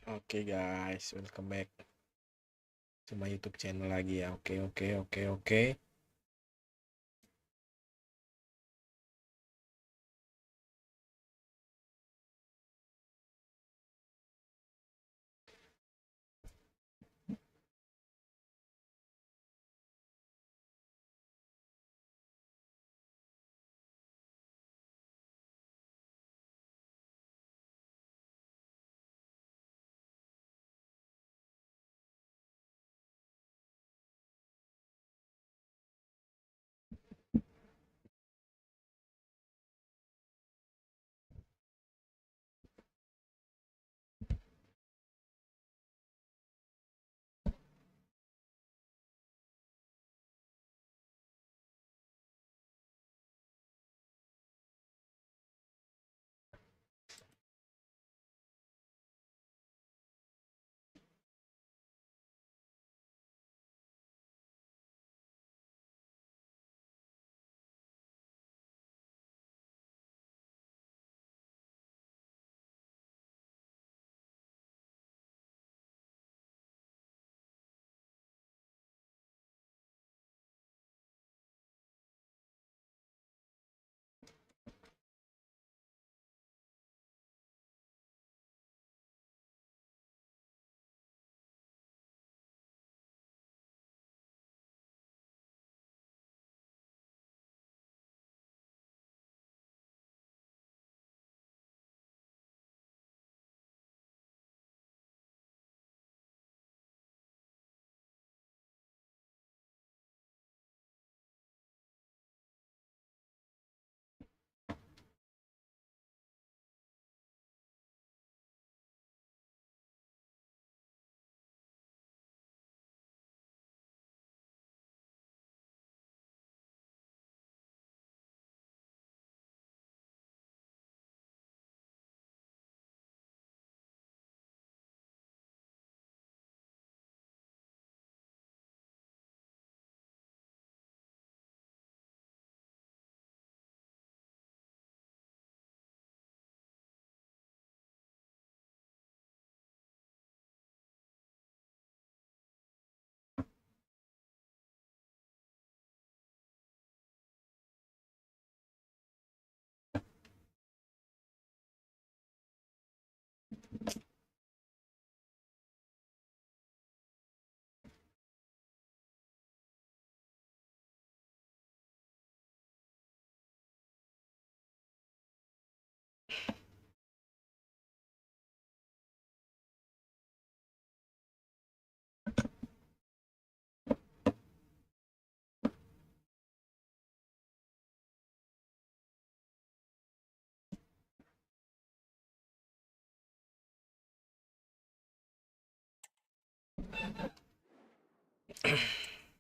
Oke guys, welcome back to my YouTube channel lagi ya. Oke.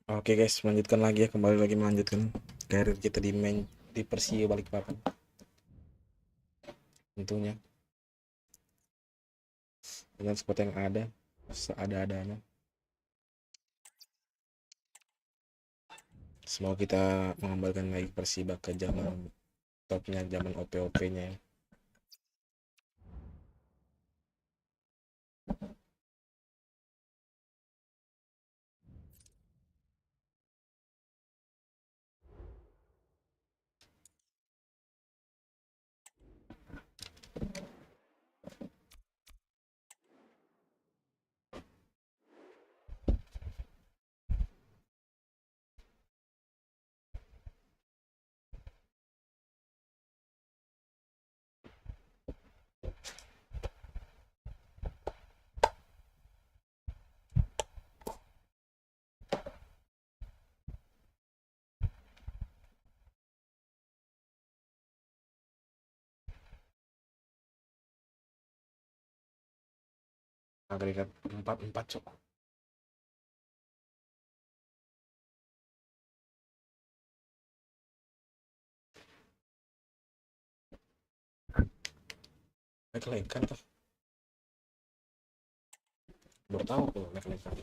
Oke guys, melanjutkan lagi ya, kembali lagi melanjutkan karir kita di Persiba Balikpapan. Tentunya dengan squad yang ada, seada-adanya. Semoga kita mengembalikan lagi Persiba ke zaman topnya, zaman OP-OP-nya ya. Agregat 4-4 cok. Lag kan tuh. Baru tahu tuh lag kan.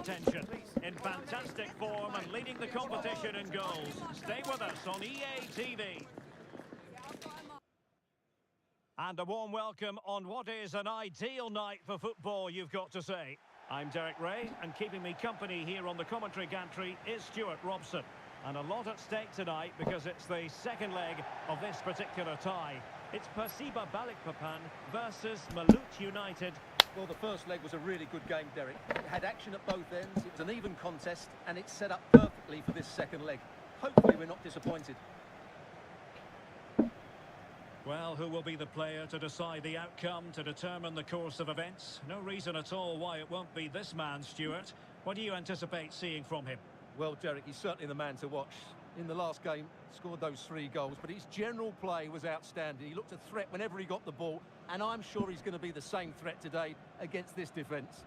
attention. In fantastic form and leading the competition in goals. Stay with us on EA TV. And a warm welcome on what is an ideal night for football, you've got to say. I'm Derek Ray, and keeping me company here on the commentary gantry is Stuart Robson. And a lot at stake tonight because it's the second leg of this particular tie. It's Persiba Balikpapan versus Malut United. Well, the first leg was a really good game, Derek. It had action at both ends, it was an even contest, and it's set up perfectly for this second leg. Hopefully we're not disappointed. Well, who will be the player to decide the outcome, to determine the course of events? No reason at all why it won't be this man, Stuart. What do you anticipate seeing from him? Well, Derek, he's certainly the man to watch. In the last game, scored those 3 goals, but his general play was outstanding. He looked a threat whenever he got the ball, and I'm sure he's going to be the same threat today against this defence.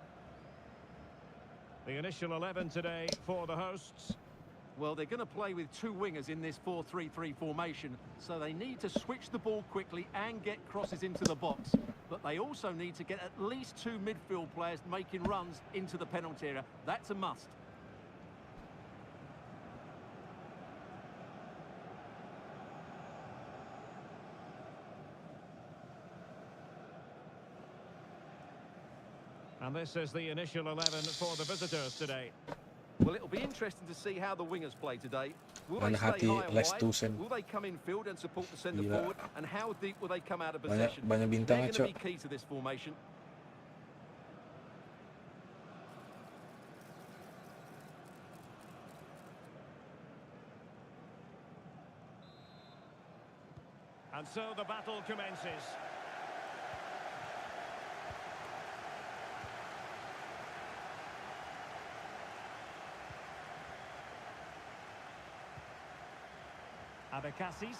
The initial 11 today for the hosts. Well, they're going to play with 2 wingers in this 4-3-3 formation, so they need to switch the ball quickly and get crosses into the box. But they also need to get at least 2 midfield players making runs into the penalty area. That's a must. And this is the initial 11 for the visitors today. Well, it'll be interesting to see how the wingers play today. Will they stay high and wide? Will they come in field and support the centre forward? And how deep will they come out of possession? They're going to be key to this formation. And so the battle commences. Abacassis.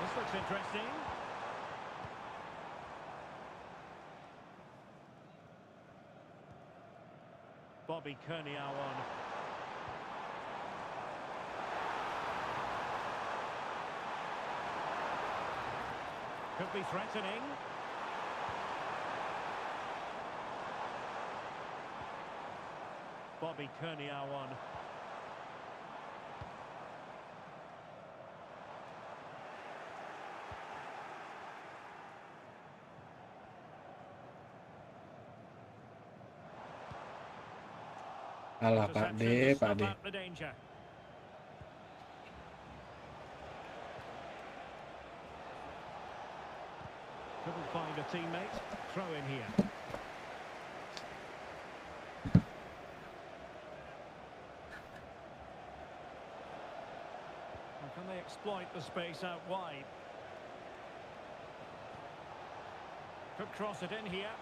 This looks interesting. Bobby Kerniawan. Could be threatening. Bobby Kerniawan. Alah, Pak D. Couldn't find a teammate. Throw in here. Can they exploit the space out wide? Could cross it in here.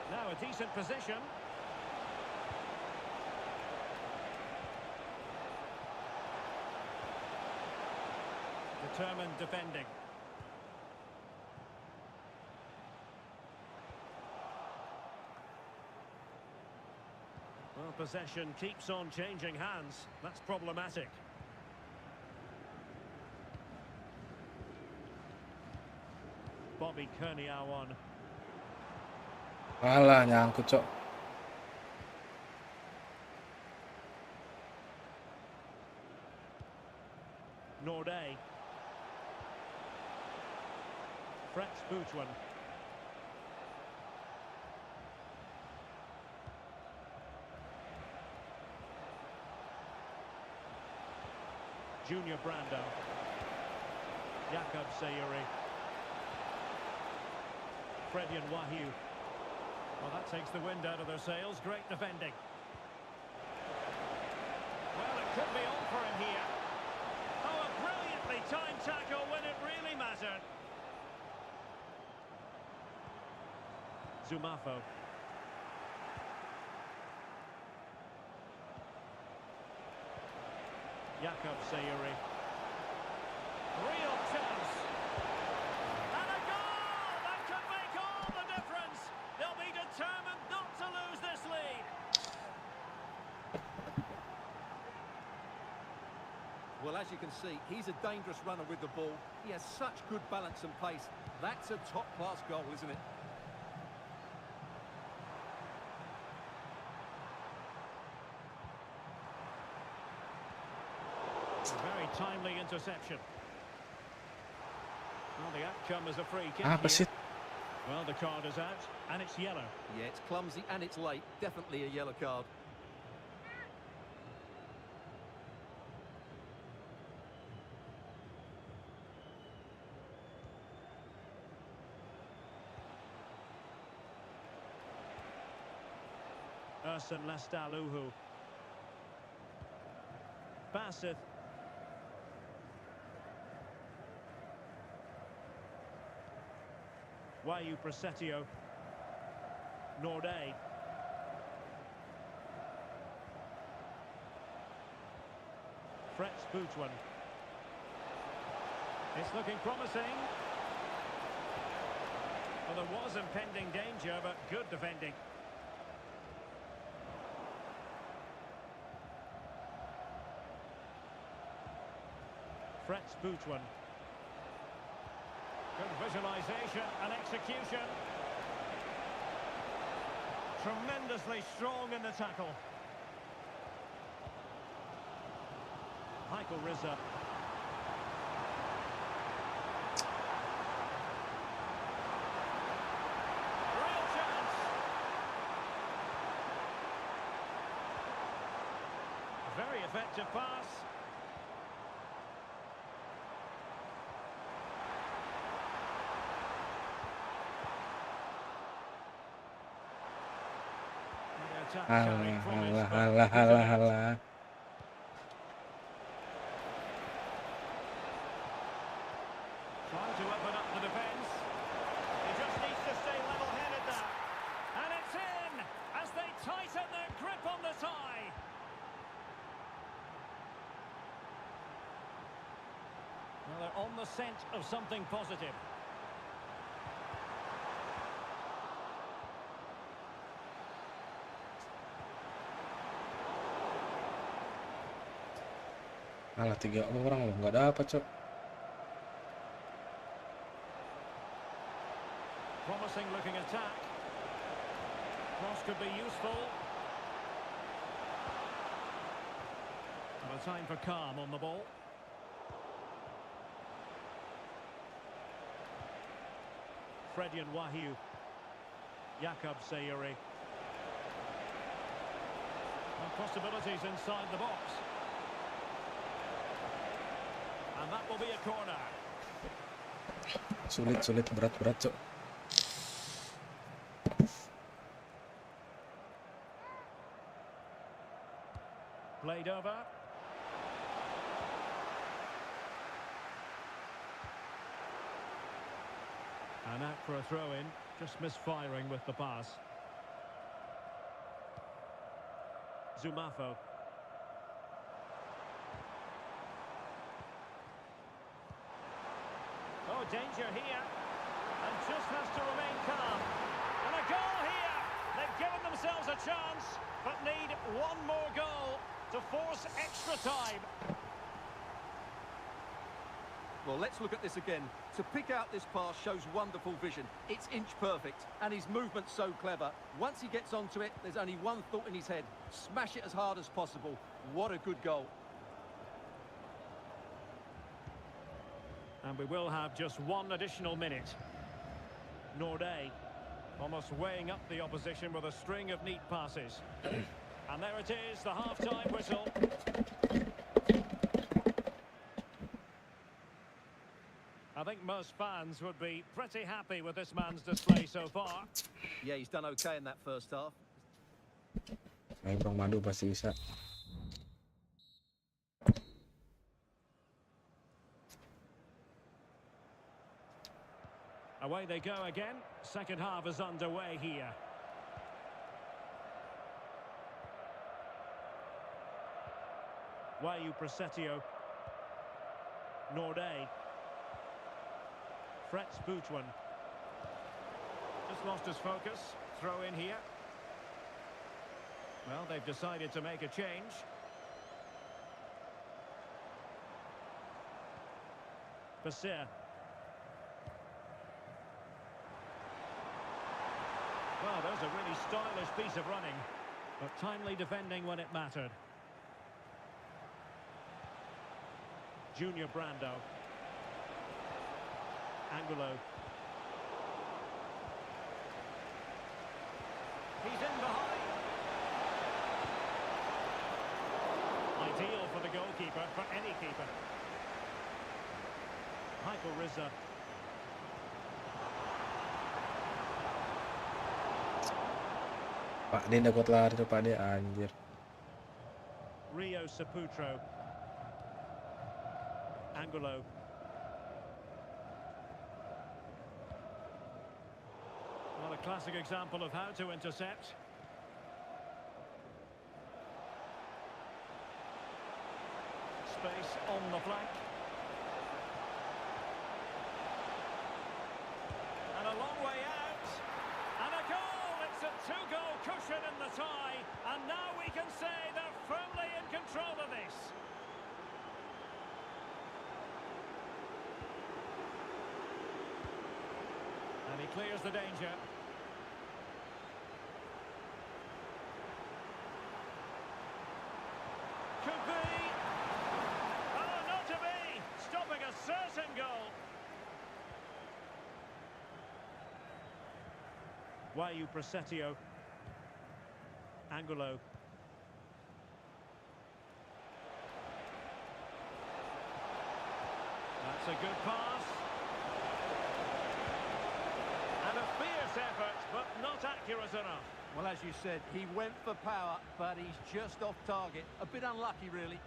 Now a decent position. Determined defending. Well, possession keeps on changing hands. That's problematic. Bobby Kerniawan. Alah, nyangkut, Cok. Norday. Fretz Butuan. Junior Brando. Jakob Sayuri. Fredian Wahyu. Well, that takes the wind out of their sails. Great defending. Well, it could be all for him here. Oh, a brilliantly timed tackle when it really mattered. Zumafo. Jakob Sayuri. Real chance. And a goal! That could make all the difference. They'll be determined not to lose this lead. Well, as you can see, he's a dangerous runner with the ball. He has such good balance and pace. That's a top-class goal, isn't it? A very timely interception. Well, the outcome is a free kick Apa here. sih? Well, the card is out, and it's yellow. Yeah, it's clumsy and it's late. Definitely a yellow card. Ersan Lestaluhu. Bassett. Wayu Presetio. Norday. Fretz Boutwan. It's looking promising. Well, there was impending danger, but good defending. Fretz Boutwan. Good visualisation and execution. Tremendously strong in the tackle. Michael Rizza. Real chance. Very effective pass. Alah. Trying to open up the defence. He just needs to stay level-headed now. And it's in as they tighten their grip on the tie. Well, they're on the scent of something positive. Malah 3 orang loh, nggak dapat, Cok. Promising looking attack. Cross could be useful. Well, time for calm on the ball. Fredian Wahyu. Jakub Sayuri. And possibilities inside the box. And that will be a corner. Sulit, berat, Cok. Played over. And out for a throw-in. Just misfiring with the pass. Zumafo. Oh, danger here. And just has to remain calm. And a goal here. They've given themselves a chance, but need one more goal to force extra time. Well, let's look at this again. To pick out this pass shows wonderful vision. It's inch perfect, and his movement's so clever. Once he gets onto it, there's only one thought in his head. Smash it as hard as possible. What a good goal. And we will have just one additional minute. Norday almost weighing up the opposition with a string of neat passes. And there it is, the half-time whistle. I think most fans would be pretty happy with this man's display so far. Yeah, he's done okay in that first half. Bang Madu pasti bisa. Away they go again. Second half is underway here. Wayu Presetio. Norday. Fretz Boutwan. Just lost his focus. Throw in here. Well, they've decided to make a change. Basir. Oh, there's a really stylish piece of running, but timely defending when it mattered. Junior Brando. Angulo. He's in behind. Ideal for the goalkeeper, for any keeper. Michael Rizza. Pak D dapat lari tuh Pak D, anjir. Rio Saputro. Angulo. Well, a classic example of how to intercept. Space on the flank. And a long way out. And a goal! It's a two-goal cushion in the tie. And now we can say they're firmly in control of this. And he clears the danger. Could be. Oh, not to be. Stopping a certain goal. Wayu Prasetio. Angulo. That's a good pass. And a fierce effort, but not accurate enough. Well, as you said, he went for power, but he's just off target. A bit unlucky, really.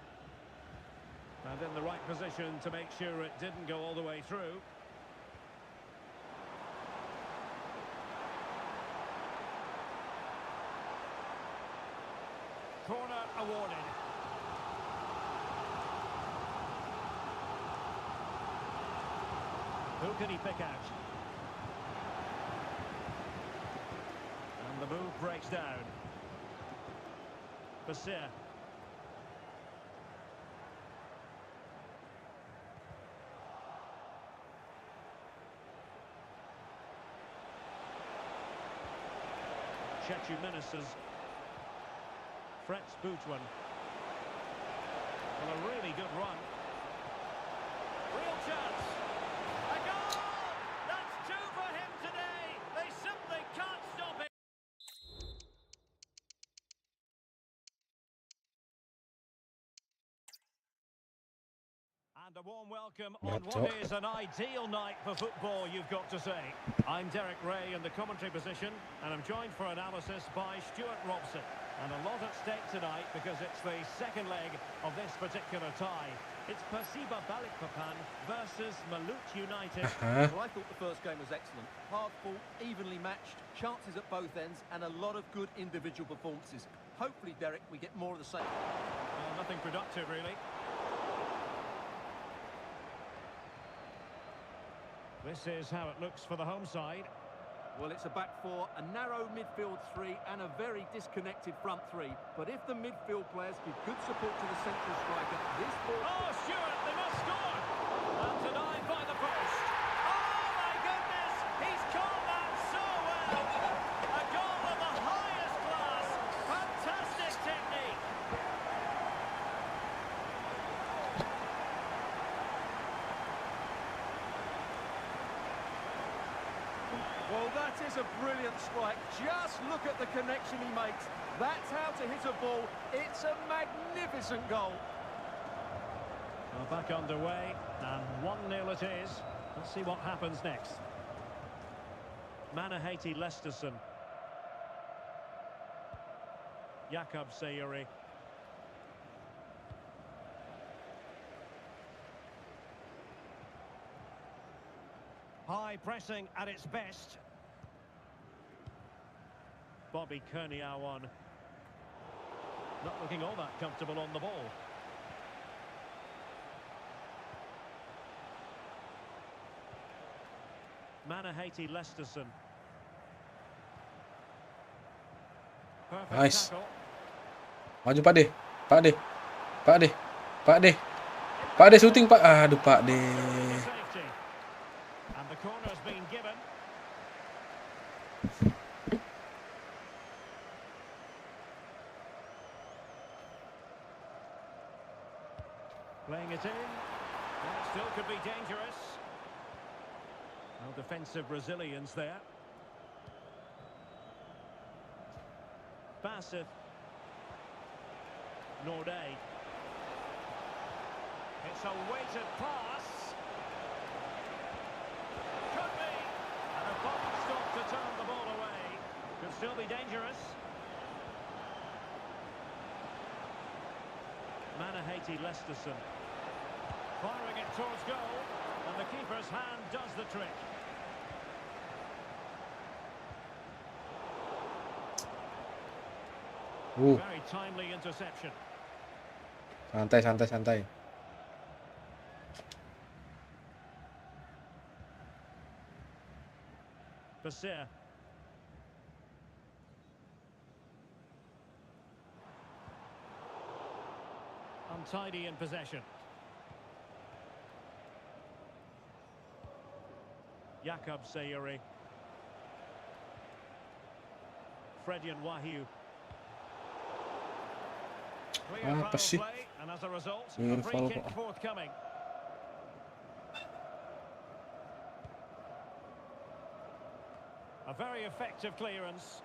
And in the right position to make sure it didn't go all the way through. Corner awarded. Who can he pick out? And the move breaks down. Persiba. Chechu Ministers. Fretz Boutwan. Well, a really good run. Real chance. A goal! That's two for him today. They simply can't stop it. And a warm welcome on what is an ideal night for football, you've got to say. I'm Derek Ray in the commentary position, and I'm joined for analysis by Stuart Robson. And a lot at stake tonight because it's the second leg of this particular tie. It's Persiba Balikpapan versus Malut United. Well, I thought the first game was excellent. Hard fought, evenly matched, chances at both ends, and a lot of good individual performances. Hopefully, Derek, we get more of the same. Well, nothing productive, really. This is how it looks for the home side. Well, it's a back four, a narrow midfield three, and a very disconnected front three. But if the midfield players give good support to the central striker, this ball... Oh, Stuart, they must score! And denied by the post. Oh, my goodness! He's caught that so well! A goal of the highest class! Fantastic technique! Well, that is a brilliant strike. Just look at the connection he makes. That's how to hit a ball. It's a magnificent goal. Well, back underway, and 1-0 it is. Let's see what happens next. MASIH Lesterson. Jakub Sayuri. High pressing at its best. Bobby Kerniawan. Not looking all that comfortable on the ball. MASIH Lesterson. Perfect Nice. tackle. Maju Pak D. Pak D. Pak D. Pak D. Pak D shooting Pak. Aduh Pak D. Safety. And the corner's been given. it in. And it still could be dangerous. No defensive resilience there. Bassett. Norday. It's a weighted pass. Could be. And a ball stop to turn the ball away. Could still be dangerous. MASIH Lesterson. Firing it towards goal. And the keeper's hand does the trick. Very timely interception. Santai. Persiba. Untidy in possession. SAWERIA. YAAAA. Clear foul play, and as a result, a free kick forthcoming. A very effective clearance.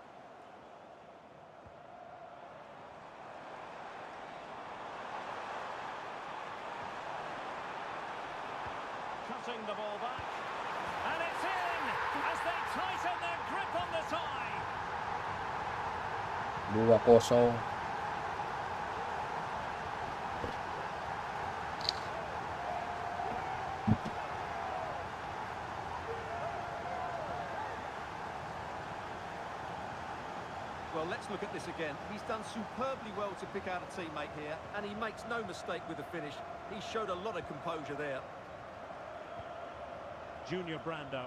Cutting the ball back. And it's in as they tighten their grip on the tie. 2-0. Well, let's look at this again. He's done superbly well to pick out a teammate here, and he makes no mistake with the finish. He showed a lot of composure there. Junior Brando.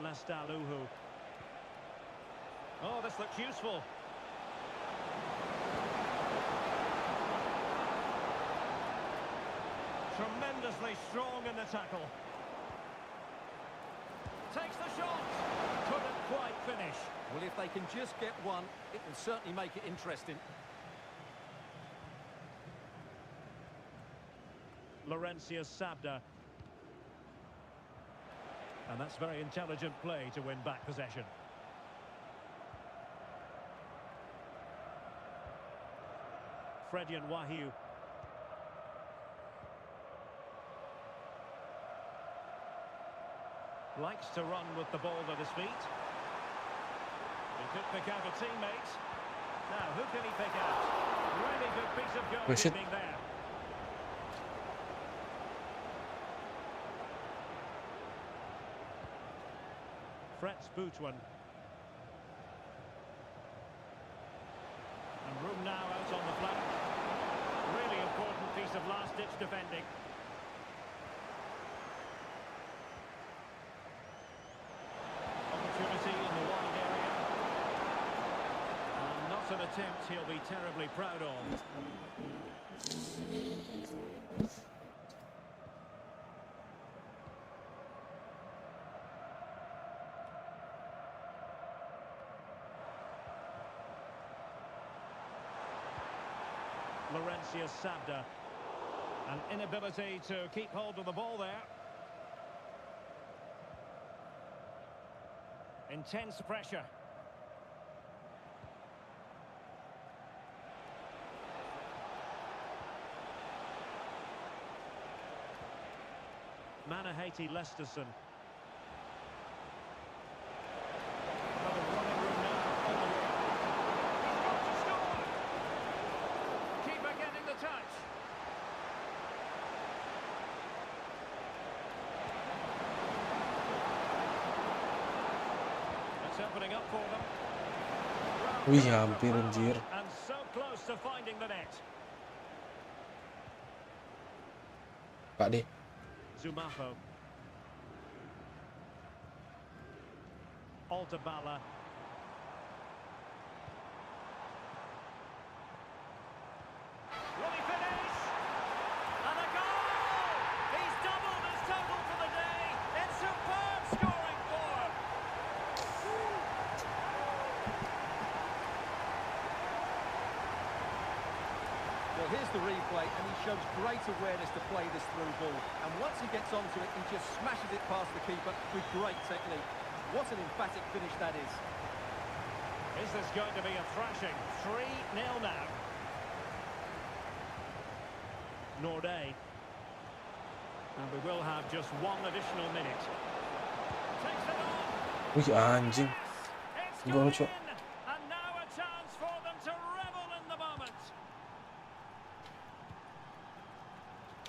Lesterluhu. Oh, this looks useful. Tremendously strong in the tackle. Takes the shot. Couldn't quite finish. Well, if they can just get one, it will certainly make it interesting. Sabda. And that's very intelligent play to win back possession. YAAAA. Likes to run with the ball at his feet. He could pick out a teammate. Now, who can he pick out? Really good piece of goalkeeping there. Butuan. And room now out on the flank. Really important piece of last-ditch defending. Opportunity in the wide area. And not an attempt he'll be terribly proud of. Sabda. An inability to keep hold of the ball there. Intense pressure. MASIH Lesterson. Opening up for them. Wih, hampir anjir. And so close to finding the net. Pak deh. Zumafo. Altabala. Will he finish? And a goal! He's doubled his total for the day. It's superb scoring form. great, and he shows great awareness to play this through ball. And once he gets onto it, he just smashes it past the keeper with great technique. What an emphatic finish that is. Is this going to be a thrashing? 3-0 now. Norday. And we will have just one additional minute. Takes it on. Wih anjing. It's Gol, gone Cok. in. And now a chance for them to revel in the moment.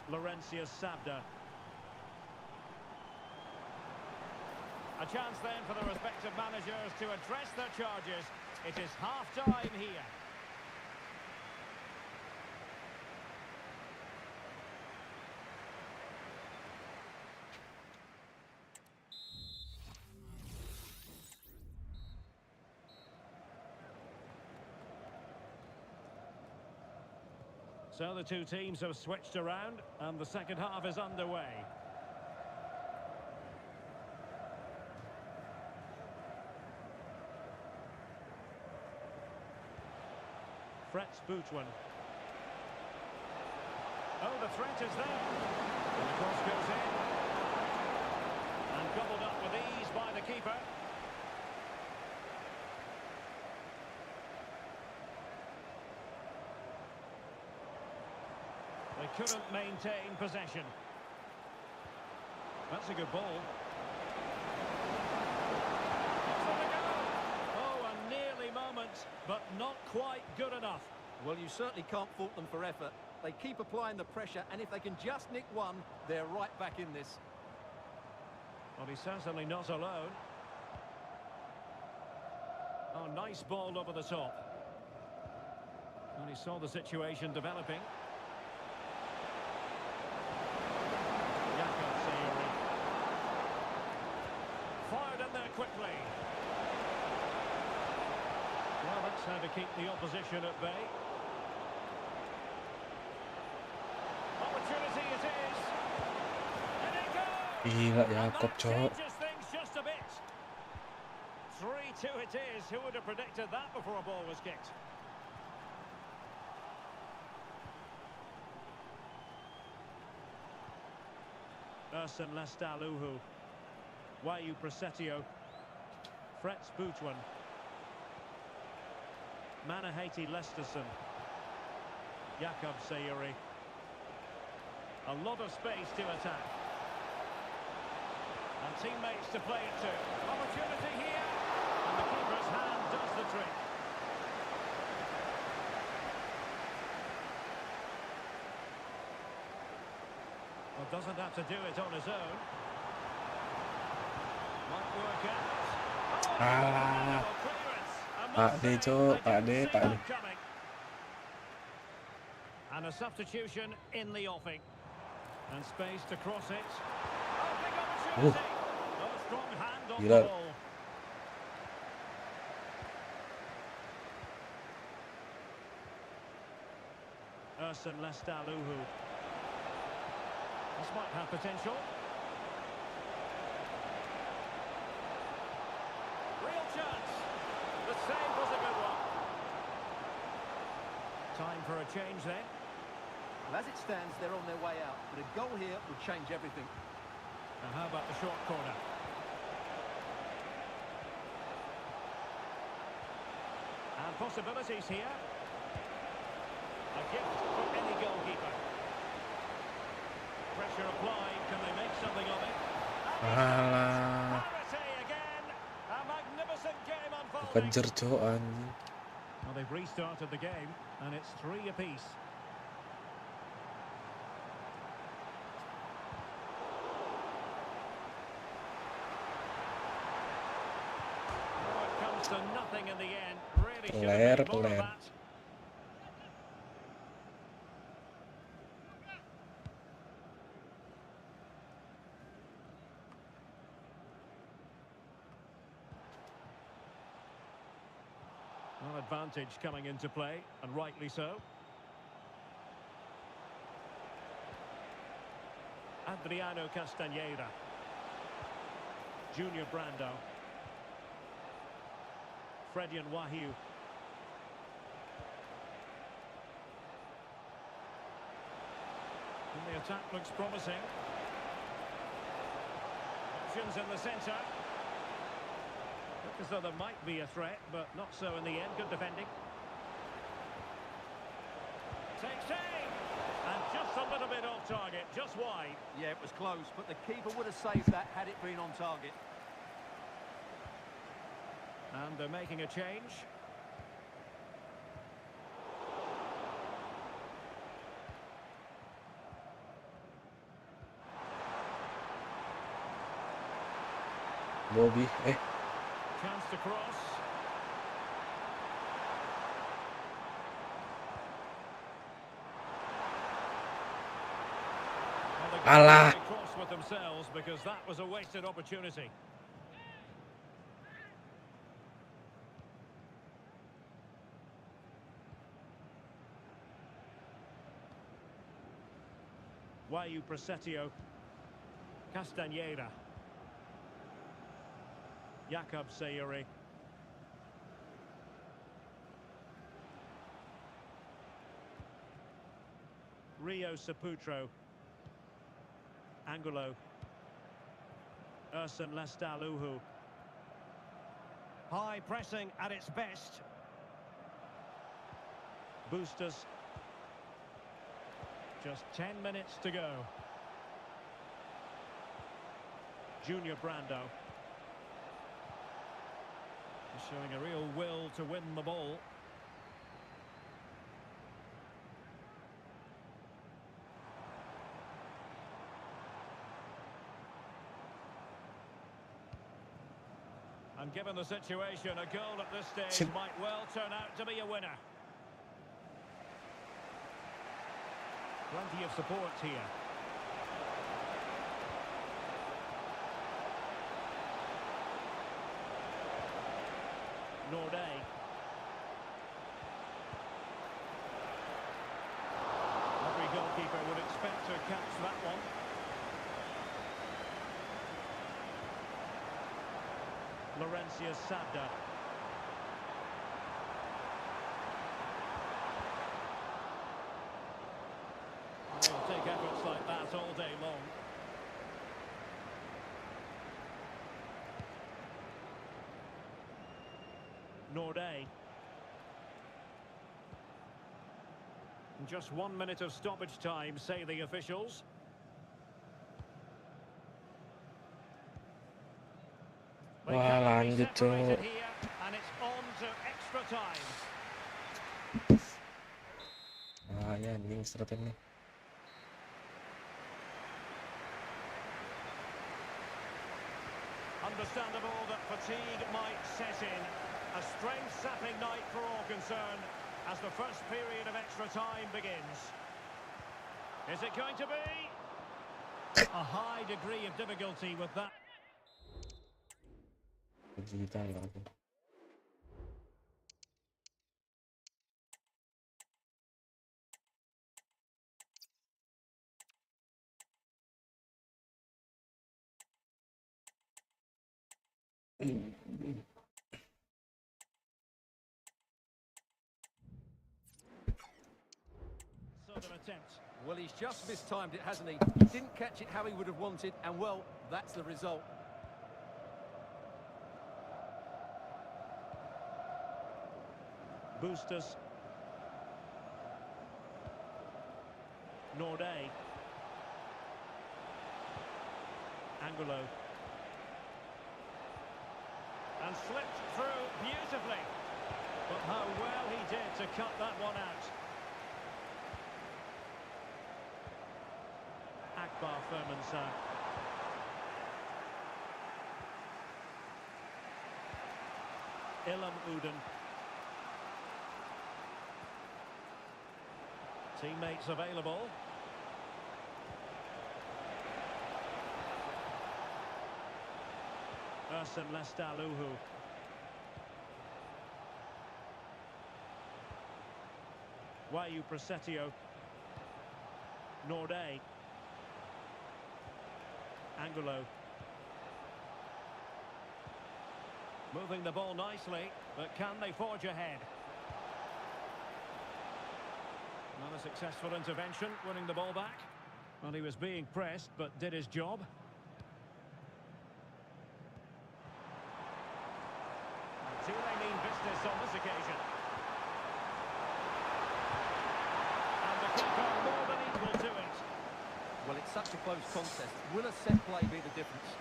Laurentia Sabda. A chance then for the respective managers to address their charges. It is half-time here. So the two teams have switched around and the second half is underway. Bootwan. Oh, the threat is there. And the cross goes in. And gobbled up with ease by the keeper. They couldn't maintain possession. That's a good ball. Oh, a nearly moment, but not quite good enough. Well, you certainly can't fault them for effort. They keep applying the pressure, and if they can just nick one, they're right back in this. Well, he's certainly not alone. Oh, nice ball over the top. And he saw the situation developing. Fired in there quickly. Well, that's how to keep the opposition at bay. Opportunity it is. And it goes. Gila Jakob, Cok. Changes things just a bit. 3-2 it is. Who would have predicted that before a ball was kicked? Ersan Lestaluhu. Wayu Presetio. Frets Boutwan. Manahati Lesterson. Jakob Sayuri. A lot of space to attack. And teammates to play it to. Opportunity here. And the keeper's hand does the trick. Well, doesn't have to do it on his own. Might work out. Ah. Clearance. And Pak that's D, it. Cok. They Pak D, didn't see Pak D. that coming. And a substitution in the offing. And space to cross it. Oh, big opportunity. Oh, strong hand on Gila. the ball. Ersan Lestaluhu. This might have potential. Real chance. The save was a good one. Time for a change then. Well, as it stands, they're on their way out, but a goal here would change everything. And how about the short corner? And possibilities here. A gift for any goalkeeper. Pressure applied. Can they make something of it? Alah. Clarity again. A magnificent game unfolding. Kejer, Cok, anjing. Well, they've restarted the game, and it's 3 apiece. Oh, it comes to nothing in the end. Really should have made more of that. Well, advantage coming into play, and rightly so. Adriano Castañeda. Junior Brando. Fredian Wahiu. And the attack looks promising. Options in the centre. Look as though there might be a threat, but not so in the end. Good defending. Takes aim! And just a little bit off target, just wide. Yeah, it was close, but the keeper would have saved that had it been on target. And they're making a change. Bobby, Chance to cross. Well, they got Alah. really cross with themselves because that was a wasted opportunity. YAAAA. Castañeda. SAWERIA. Rio Saputro. Angulo. Lestaluhu. High pressing at its best. Boosters. Just 10 minutes to go. Junior Brando. Showing a real will to win the ball. And given the situation, a goal at this stage might well turn out to be a winner. Plenty of support here. Norday. Every goalkeeper would expect to catch that one. Laurencia Sabda. They'll take efforts like that all day long. Norday. Just 1 minute of stoppage time, say the officials. They Wah, can't be lanjut, separated Cuk. here, and it's on to extra time. Ya anjing seretan nih. Understandable that fatigue might set in. A strength-sapping night for all concerned as the first period of extra time begins. Is it going to be? A high degree of difficulty with that. Kita lah. Southern attempt. Well, he's just mistimed it, hasn't he? He didn't catch it how he would have wanted, and well, that's the result. Boosters. Norday. Angulo. And slipped through beautifully. But how well he did to cut that one out. Akbar Firmansa. Ilham Udin. Teammates available. Lestaluhu. YAAAA. Norday. Angulo. Moving the ball nicely, but can they forge ahead? Not a successful intervention, winning the ball back. Well, he was being pressed, but did his job. Do they mean business on this occasion? And the keeper more than equal to it. Well, it's such a close contest. Will a set play be the difference?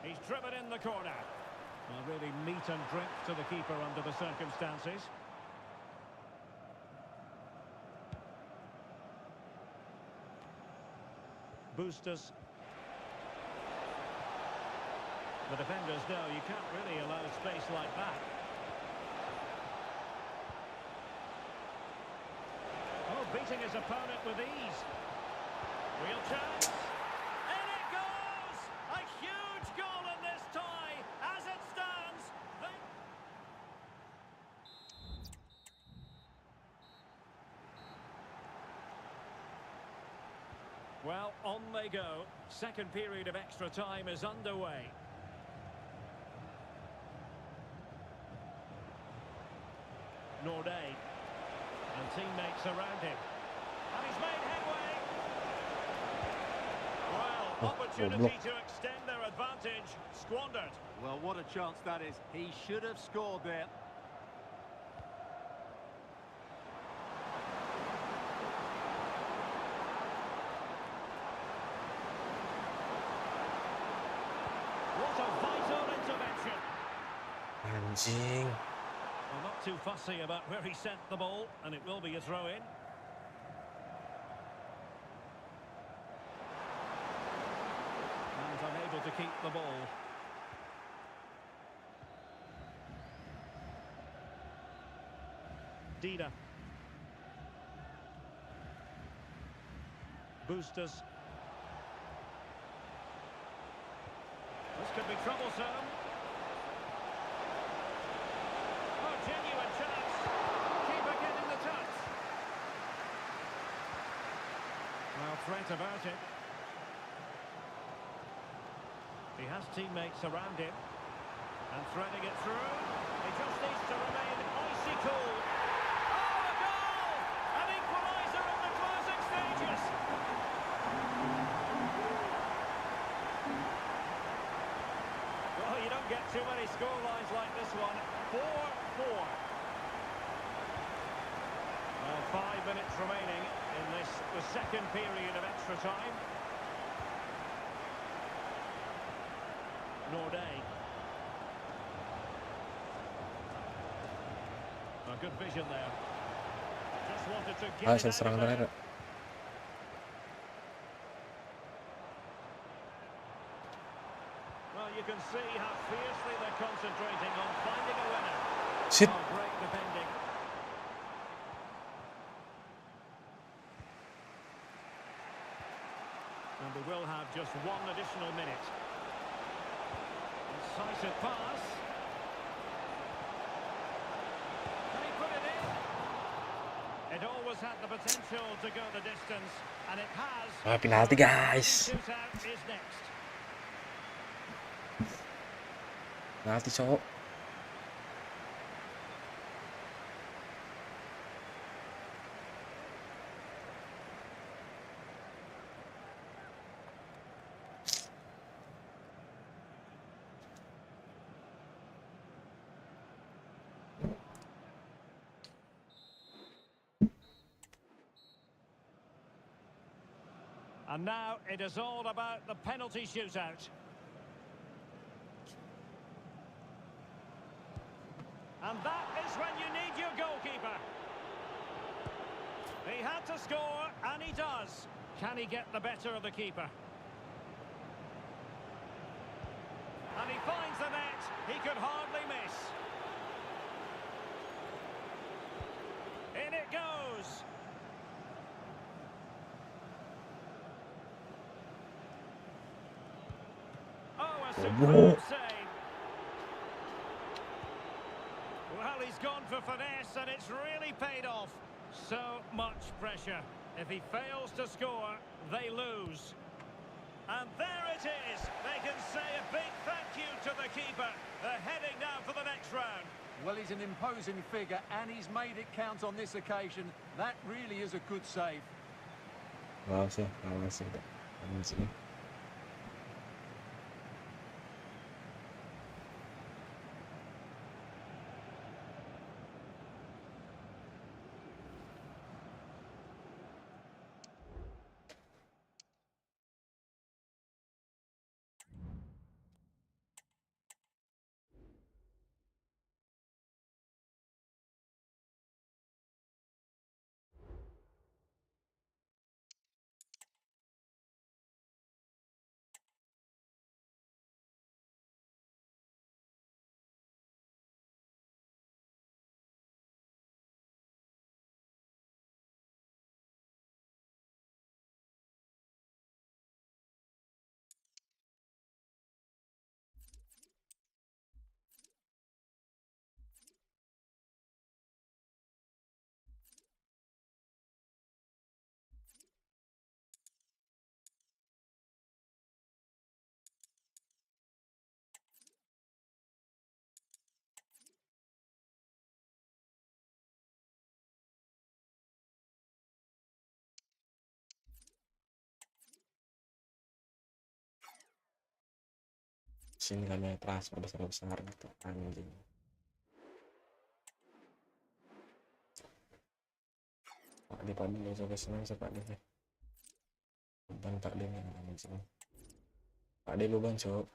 He's driven in the corner. Well, really meat and drink to the keeper under the circumstances. Boosters. The defenders know you can't really allow space like that. Oh, beating his opponent with ease. Real chance. And it goes! A huge goal in this tie. As it stands, well, on they go. Second period of extra time is underway. Norday. And teammates around him. And he's made headway. Well, opportunity to extend their advantage. Squandered. Well, what a chance that is. He should have scored there. What a vital intervention. Anjing. Well, not too fussy about where he sent the ball, and it will be a throw-in. And unable to keep the ball. Dida. Boosters. This could be troublesome. Oh, genuine chance. Keeper getting the touch. Well, threat about it. He has teammates around him. And threading it through. He just needs to remain icy cool. Oh, a goal! An equaliser in the closing stages. Well, you don't get too many scorelines like this one. 4-4. Well, 5 minutes remaining in the second period of extra time. Norday. A good vision there. Just wanted to get it Serang out of terakhir. there. Well, you can see how fiercely they're concentrating on finding a winner. Shit. Oh, great defending. And we will have just one additional minute. Incisive pass. Can he put it in? It always had the potential to go the distance, and it has. Penalti, guys. Shootout is next. Penalti, cowok. And now it is all about the penalty shootout. And that is when you need your goalkeeper. He had to score, and he does. Can he get the better of the keeper? And he finds the net. He could hardly miss. In it goes. Oh, a superb save. Well, he's gone for finesse, and it's really paid off. So much pressure. If he fails to score, they lose. And there it is. They can say a big thank you to the keeper. They're heading now for the next round. Well, he's an imposing figure, and he's made it count on this occasion. That really is a good save. Awas ya. Aman sini. Sini kami transfer besar-besar gitu anjing. Pak D pagi nggak usah senang Pak D. Beban Pak D anjing. Pak D beban cok.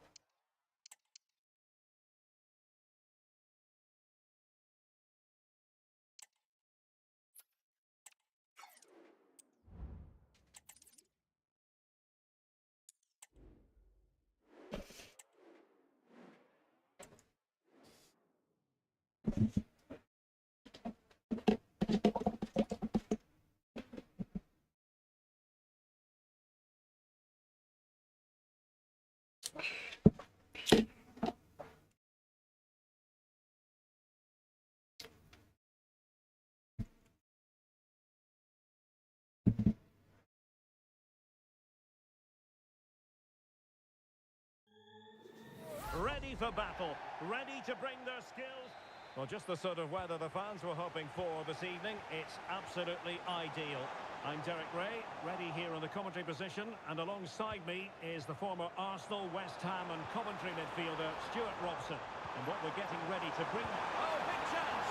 Ready for battle, ready to bring their skills. Well, just the sort of weather the fans were hoping for this evening. It's absolutely ideal. I'm Derek Ray, ready here in the commentary position, and alongside me is the former Arsenal, West Ham and Coventry midfielder, Stuart Robson. And what we're getting ready to bring... Oh, big chance!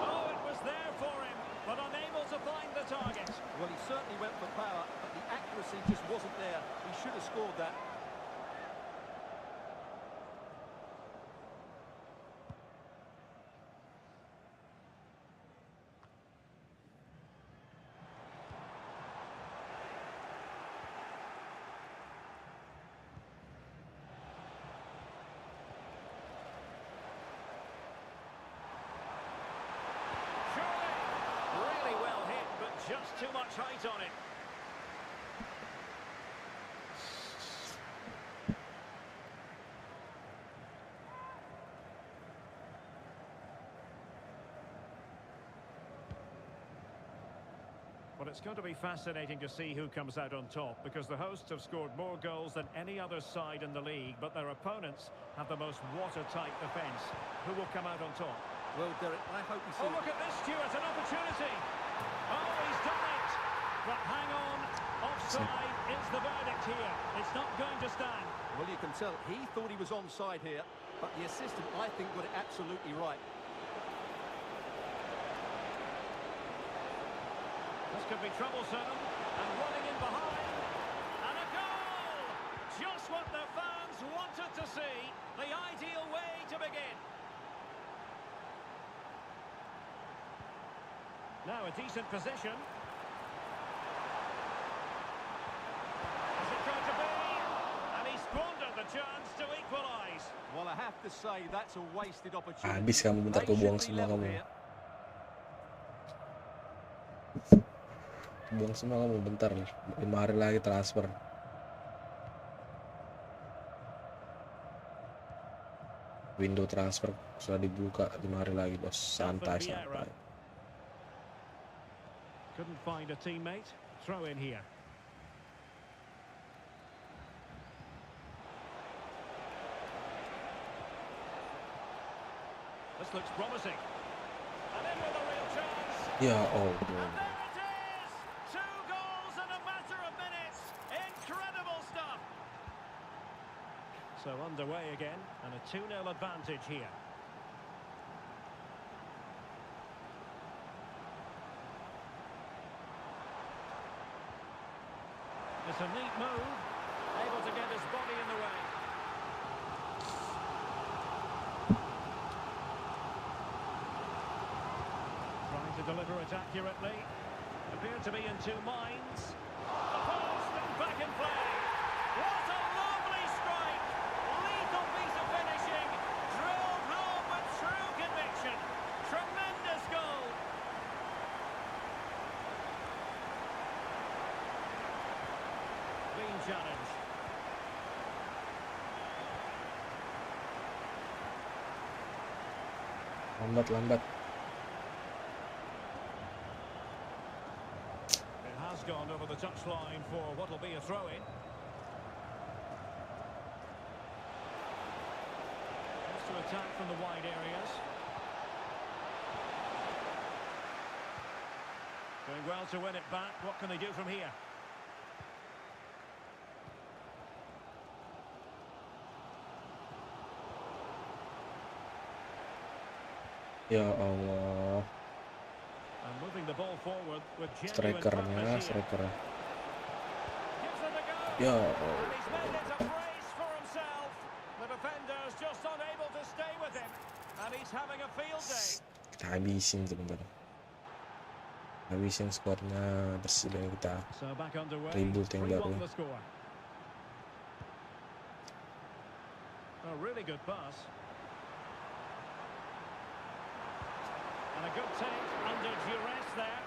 Oh, it was there for him, but unable to find the target. Well, he certainly went for power, but the accuracy just wasn't there. He should have scored that. Just too much height on it. Well, it's going to be fascinating to see who comes out on top, because the hosts have scored more goals than any other side in the league, but their opponents have the most watertight defence. Who will come out on top? Well, Derek, I hope you see... Oh, look at this, Stuart, an opportunity! Oh, he's done it! But hang on, offside is the verdict here. It's not going to stand. Well, you can tell he thought he was onside here, but the assistant, I think, got it absolutely right. This could be troublesome, and running in behind, and a goal! Just what the fans wanted to see, the ideal way to begin. Now a decent position. Is it going to be? And he squandered the chance to equalise. Well, I have to say that's a wasted opportunity. Habis kamu, bentar They aku buang should be semua level kamu. here. Buang semua kamu bentar. 5 hari lagi transfer. Window transfer sudah dibuka 5 hari lagi, bos. Santai. Couldn't find a teammate. Throw in here. As looks promising. And in with a real chance. Ya And Allah. there it is! 2 goals in a matter of minutes. Incredible stuff. So underway again, and a 2-0 advantage here. It's a neat move, able to get his body in the way. Trying to deliver it accurately. Appeared to be in 2 minds. The post and back in play. What a lovely strike! Lethal piece of finishing. Drilled home with true conviction. Tremendous goal. Clean challenge. Lambat. It has gone over the touchline for what will be a throw-in. Wants to attack from the wide areas. Doing well to win it back. What can they do from here? Ya Allah. And moving the ball forward with genuine Strikernya, purpose here. striker. Gives it a go. Ya And he's made Allah. it a brace for himself. The defender's just unable to stay with him. And he's having a field day. Kita habisin sebentar. Habisin skornya Persiba kita. So back underway. Reboot yang 3-1 baru. the score. A really good pass. And a good take under duress there.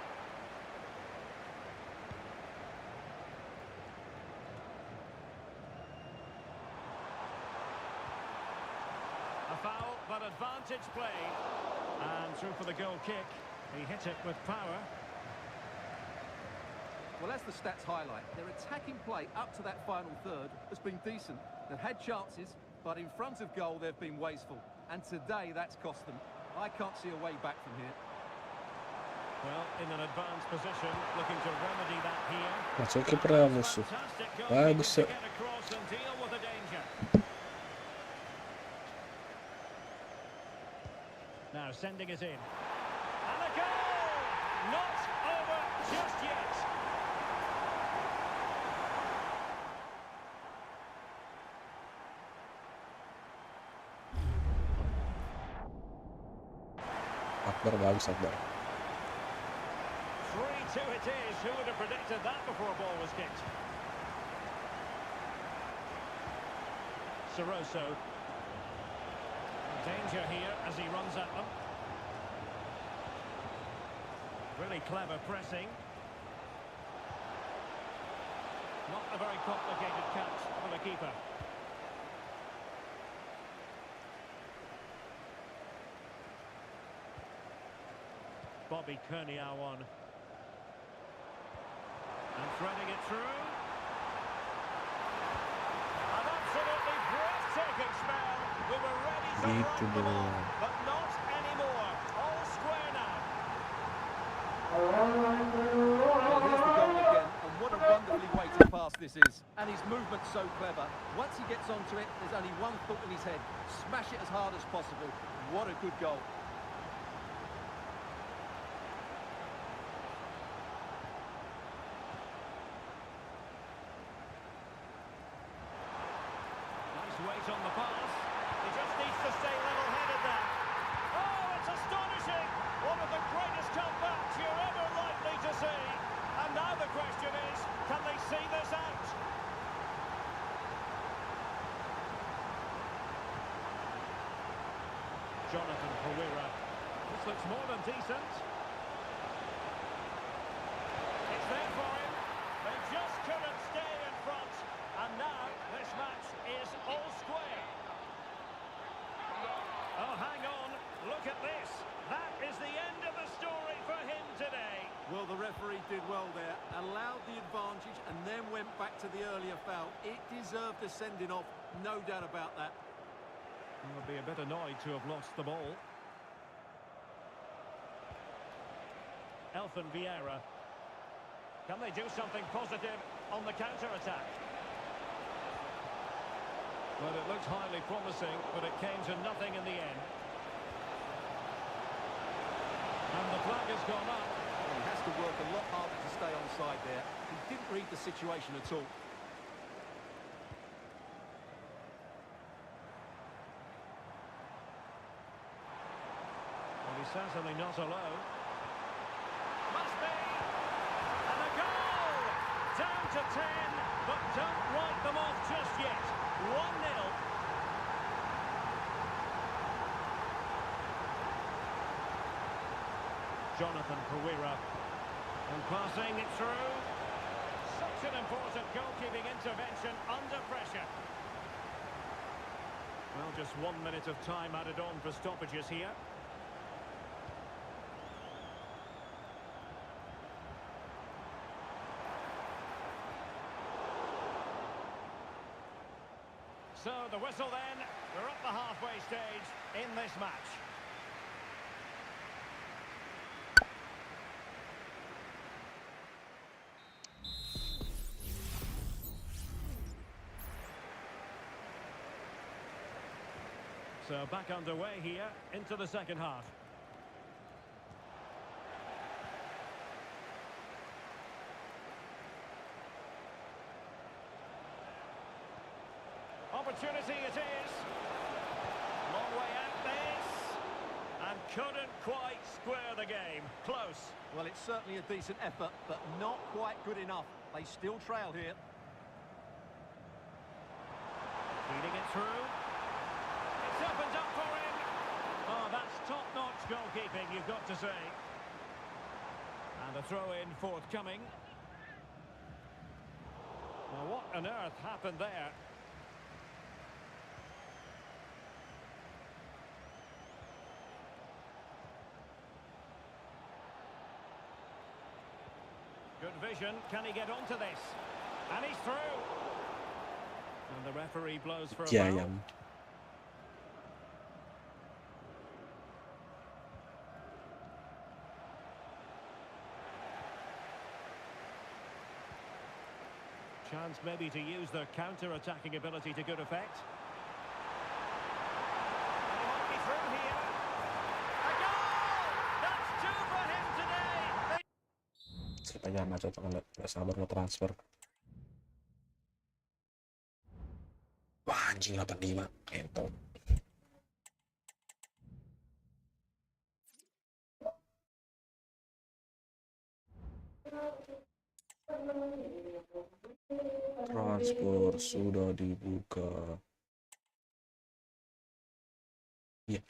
A foul, but advantage played. And through for the goal kick. He hit it with power. Well, as the stats highlight, their attacking play up to that final third has been decent. They've had chances, but in front of goal they've been wasteful. And today that's cost them. I can't see a way back from here. Well, in an advanced position, looking to remedy that here. Masuk kiper musuh. Fantastic goal Bagus to ya. get across and deal with the danger. Now sending it in. And a goal! Not over just yet. Akbar bagus Akbar. 3-2 it is. Who would have predicted that before a ball was kicked? Saroso. Danger here as he runs at them. Really clever pressing. Not a very complicated catch for the keeper. Bobby Kurniawan. And threading it through. An absolutely breathtaking spell. We were ready to Gitu rock the ball, dong. but not anymore. All square now. Well, here's the goal again, and what a wonderfully weighted pass this is. And his movement's so clever. Once he gets onto it, there's only one thought in his head. Smash it as hard as possible. What a good goal. Nice weight on the pass. He just needs to stay level-headed there. Oh, it's astonishing. One of the greatest comebacks you're ever likely to see. And now the question is, can they see this out? Jonathan Persiba. This looks more than decent. It's there for him. They just couldn't stay in front. And now this match is all square. Oh, hang on. Look at this. That is the end of the story for him today. Well, the referee did well there, allowed the advantage and then went back to the earlier foul. It deserved a sending off, no doubt about that. He would be a bit annoyed to have lost the ball. Vieira. Can they do something positive on the counter-attack? Well, it looked highly promising, but it came to nothing in the end. And the flag has gone up. He has to work a lot harder to stay onside there. He didn't read the situation at all. Well, he's certainly not alone. Must be! And a goal! Down to 10, but don't write them off just yet. 1-0. Jonathan Pereira. And passing it through. Such an important goalkeeping intervention under pressure. Well, just 1 minute of time added on for stoppages here. So the whistle then, we're at the halfway stage in this match. So back underway here into the second half. Opportunity it is. Long way out this. And couldn't quite square the game. Close. Well, it's certainly a decent effort, but not quite good enough. They still trail here. Feeding it through. It's opened up for him. Oh, that's top-notch goalkeeping, you've got to say. And a throw-in forthcoming. Well, what on earth happened there? Good vision. Can he get onto this? And he's through. And the referee blows for a foul. Jayam. Chance maybe to use their counter-attacking ability to good effect. And he might be through here. A goal! That's two for him today! Siapa aja macet, nggak sabar mau transfer. Wah, anjing 85 entot. Transfer sudah dibuka. Iya.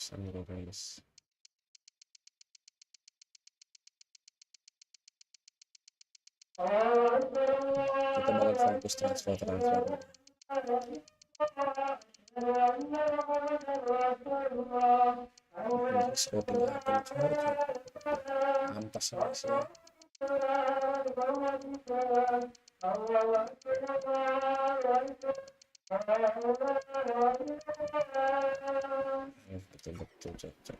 Samuro guys. Kita bakal fokus transfer. Scouting ampas sama sih. Betul cocok.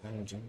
Anjing.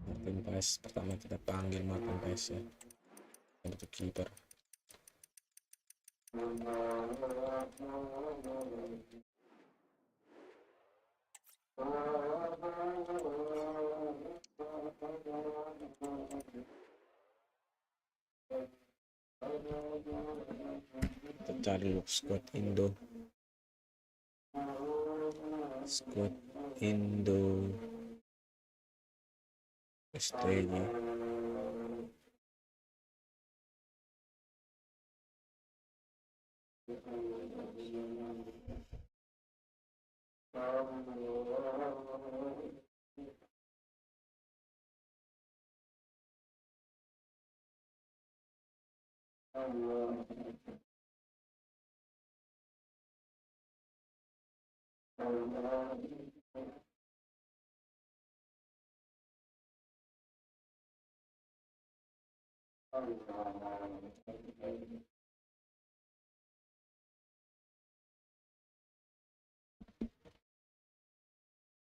Martin Paes pertama kita panggil Martin Paes ya, untuk kiper. Kita cari squad Indo STJ.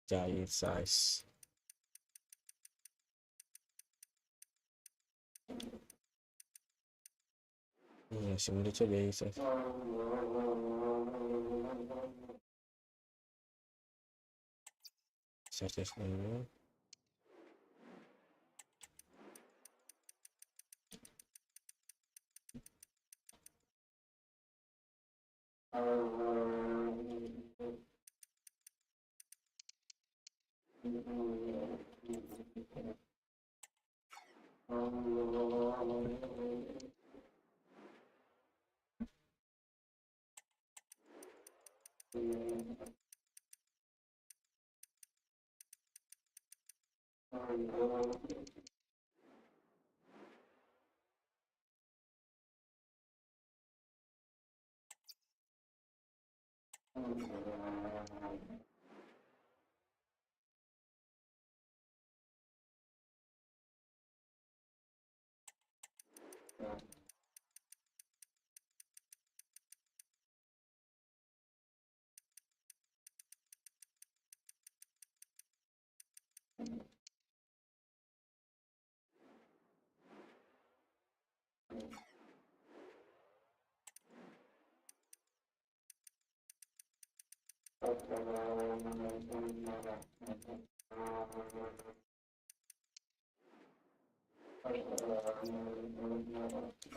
Giant size. Iya, si lucu giant size. Search dulu.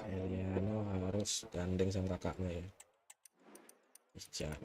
Eliano harus gandeng sama kakaknya ya. Ijan.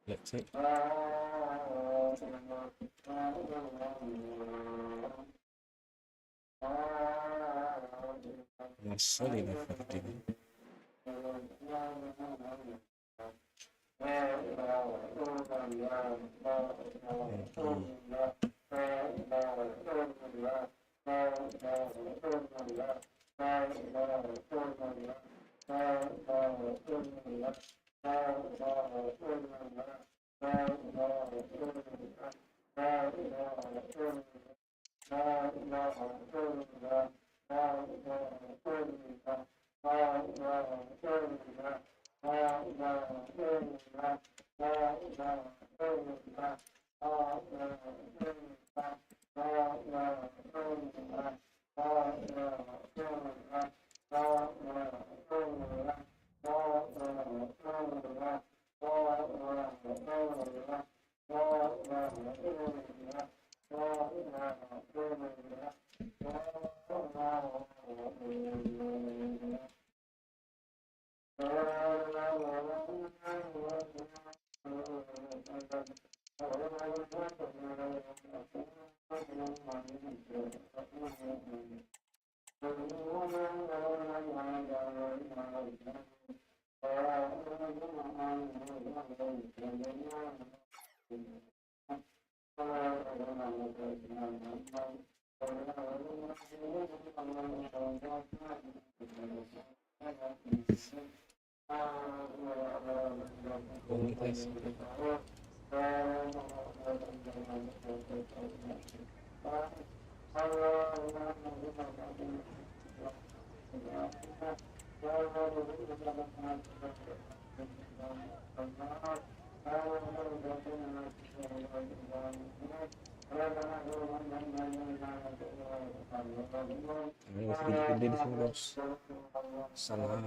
Let's see. Ngeselin efektif. Gede-gede di sini bos. Salah.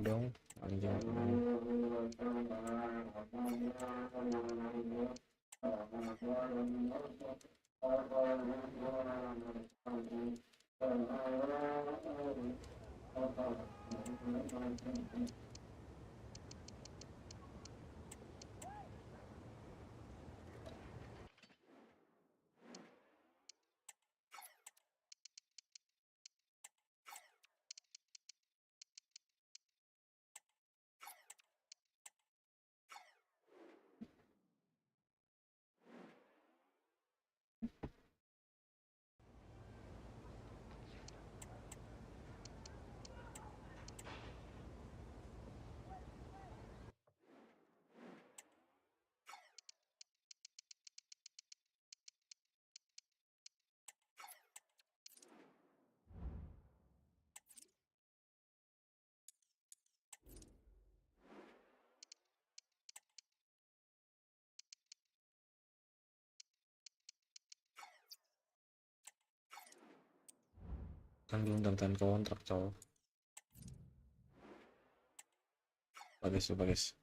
Dong panjang. Kan belum tanda kontrak cowok. Bagus.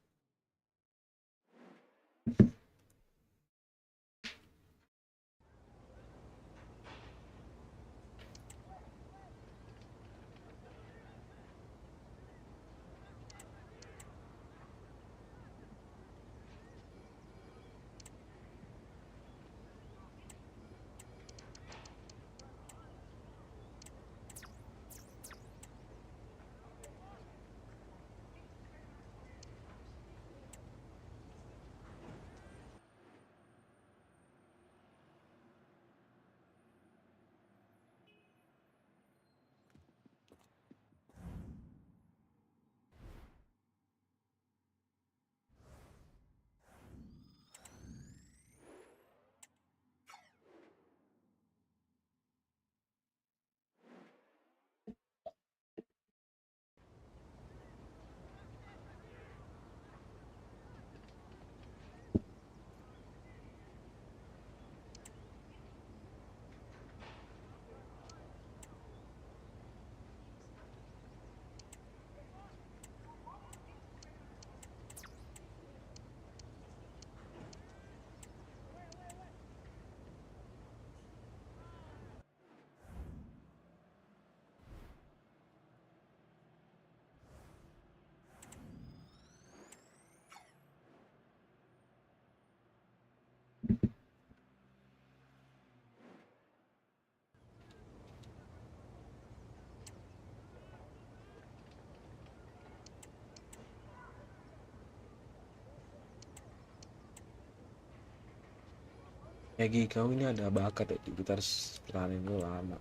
Egi, kau ini ada bakat ya, kita harus peranin dulu lama.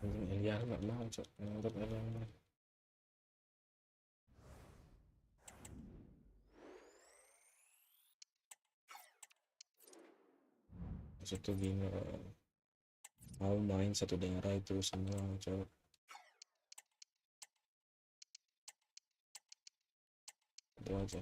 Eliar nggak mau cok, menurut Eliar. Maksud tuh gini, mau main satu daerah itu semua cok. Itu aja.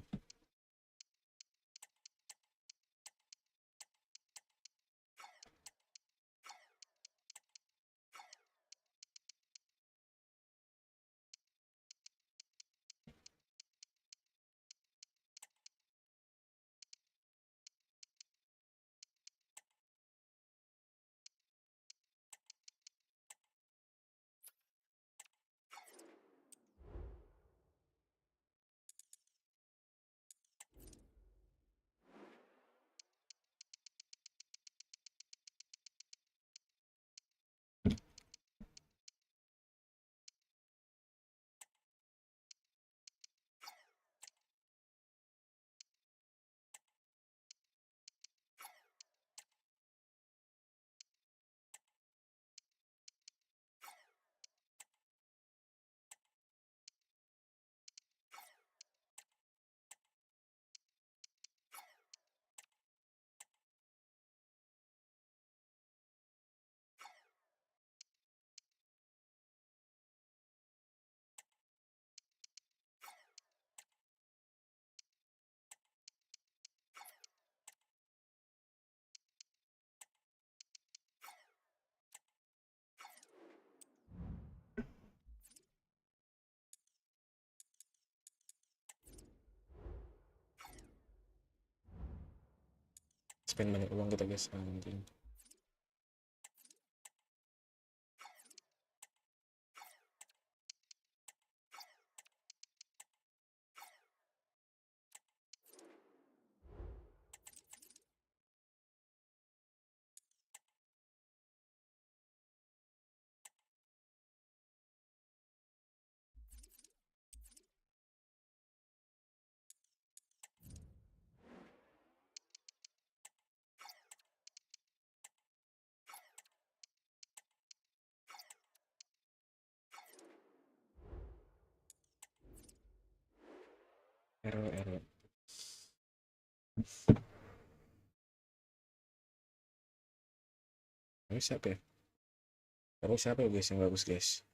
Spend banyak uang kita guys, anjing. RW. Ini siapa ya? Terus siapa ya guys yang bagus guys?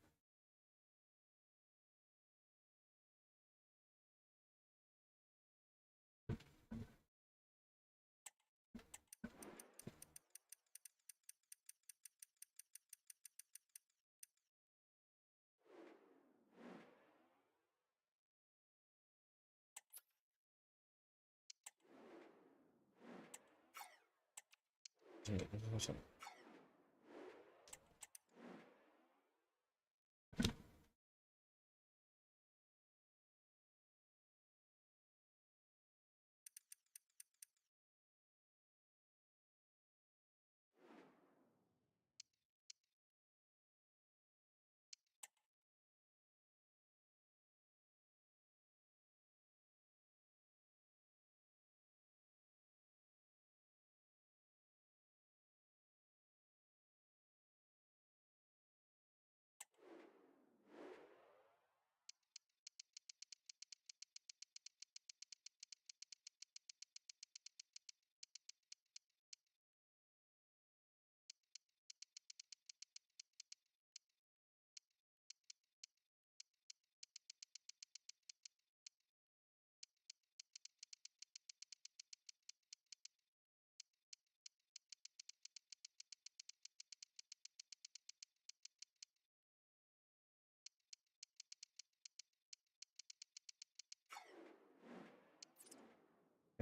Enggak, enggak.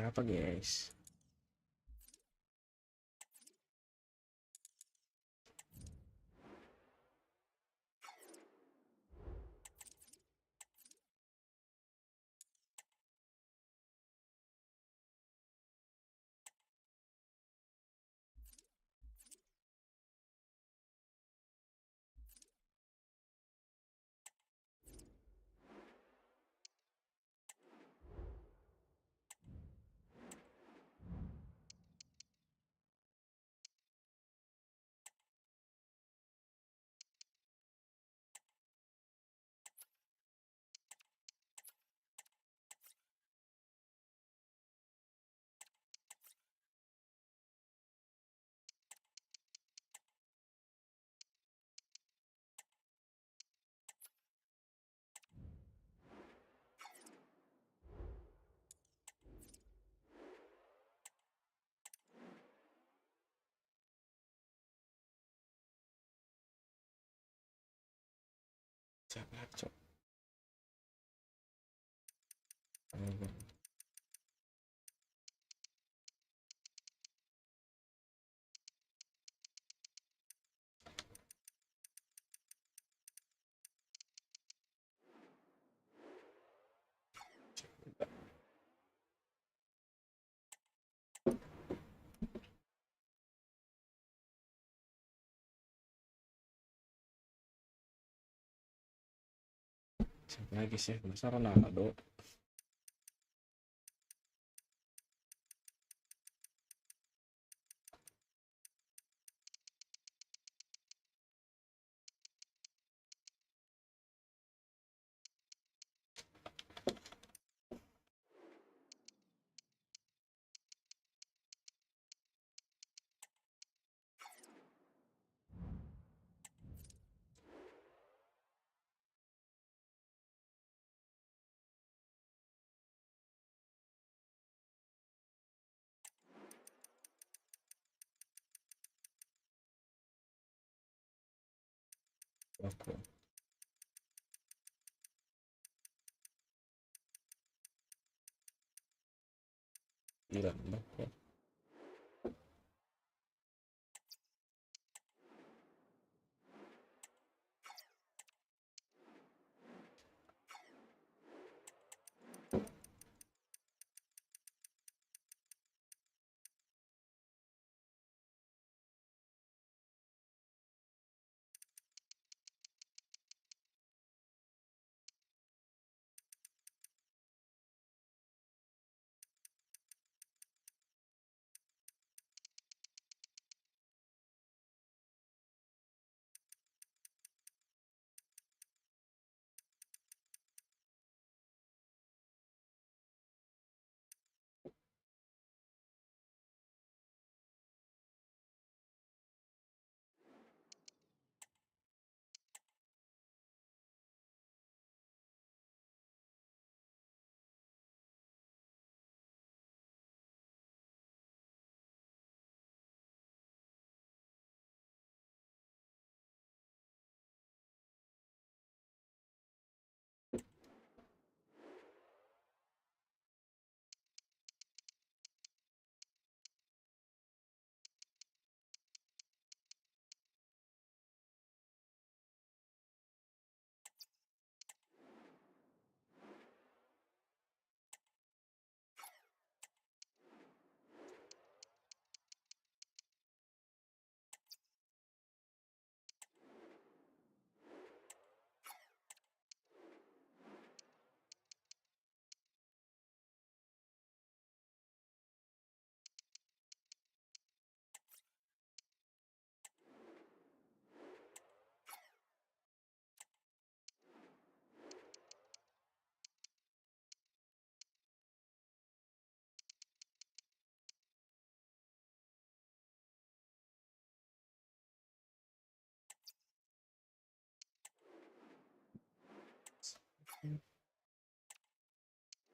apa guys? Siapa cok? Siapa lagi sih? Masa Ronaldo? Oke. Gila, oke.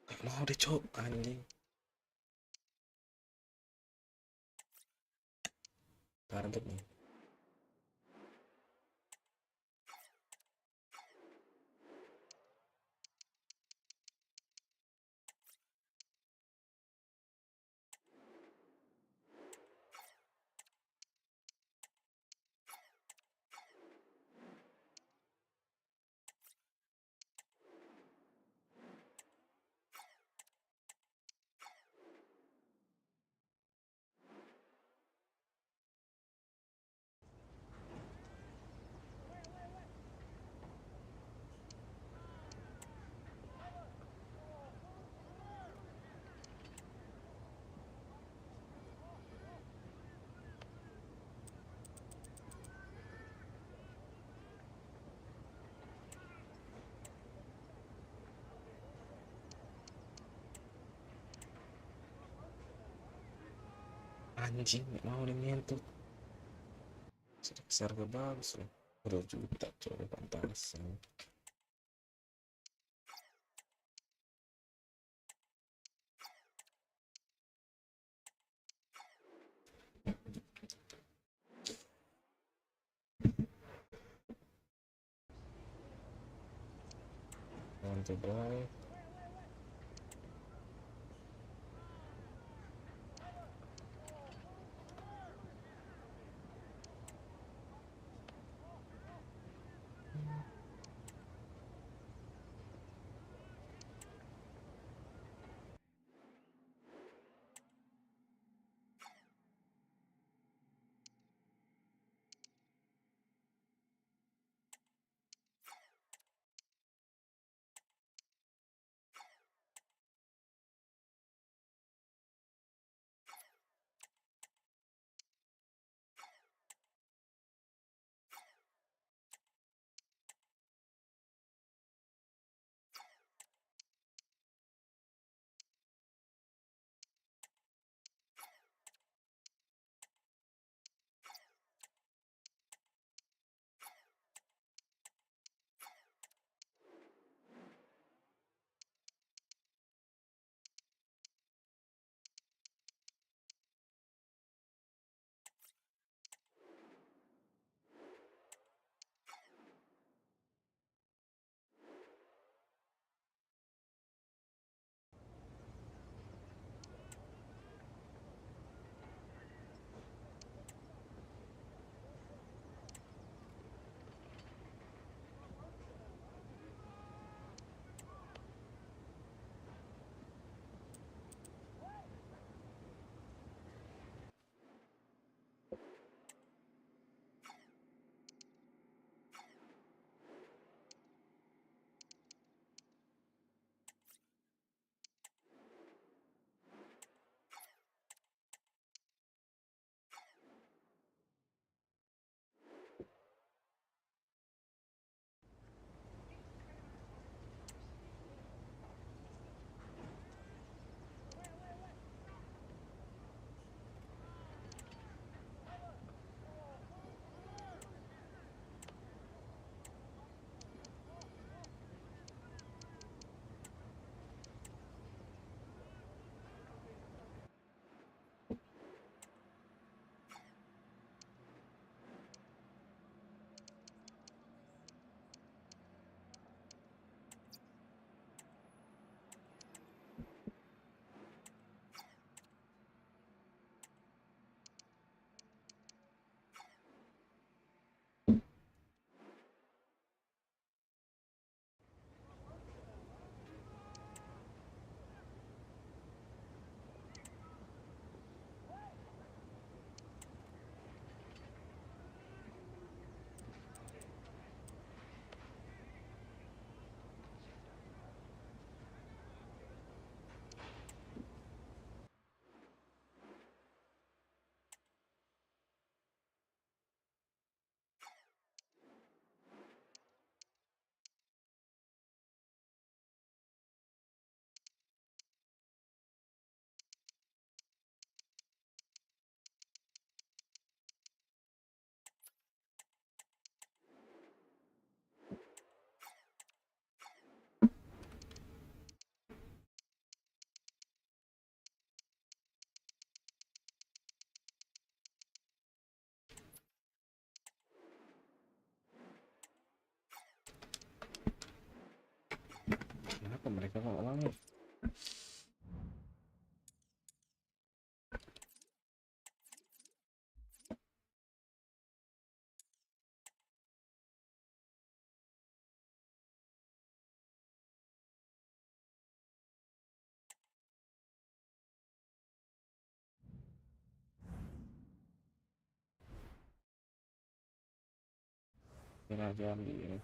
Gak mau deh cok, anjing. Target nih. Anjing, nggak mau nih nyentuh. Sudah besar ke bagus loh. 2 juta coba pantasan. Want to buy. Kenapa mereka nggak langit? Kira aja ambil.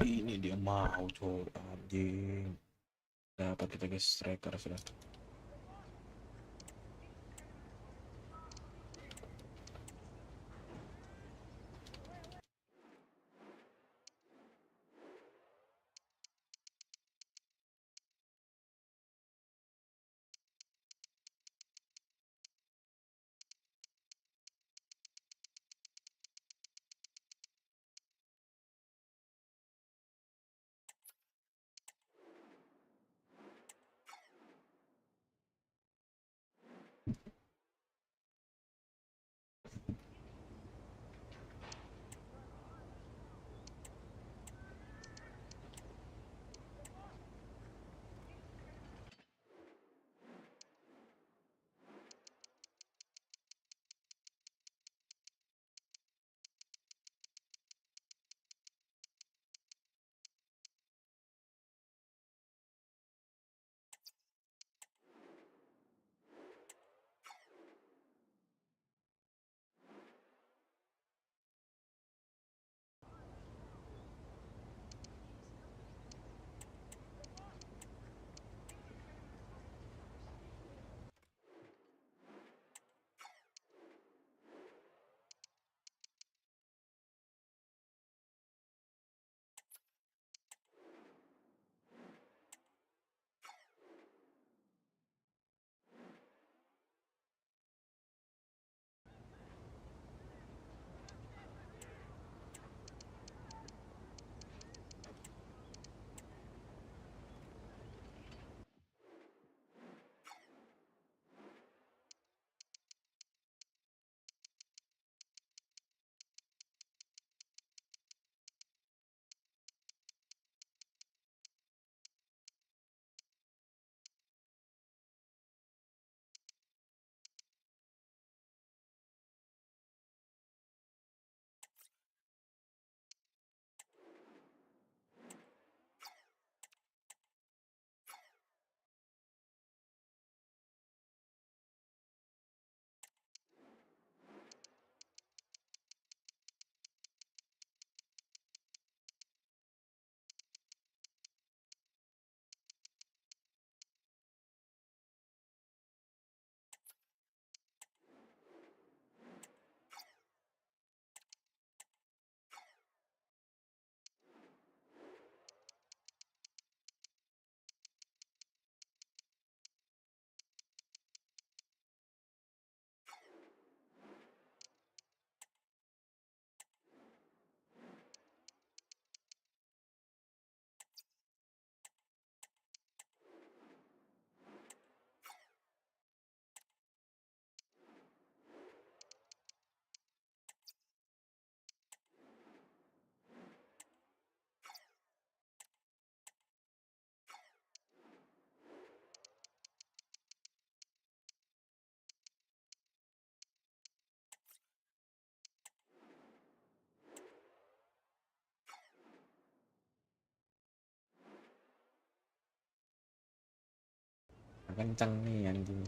Ini dia mau tuh anjing. Dapat kita guys, striker sudah. Kencang nih anjing.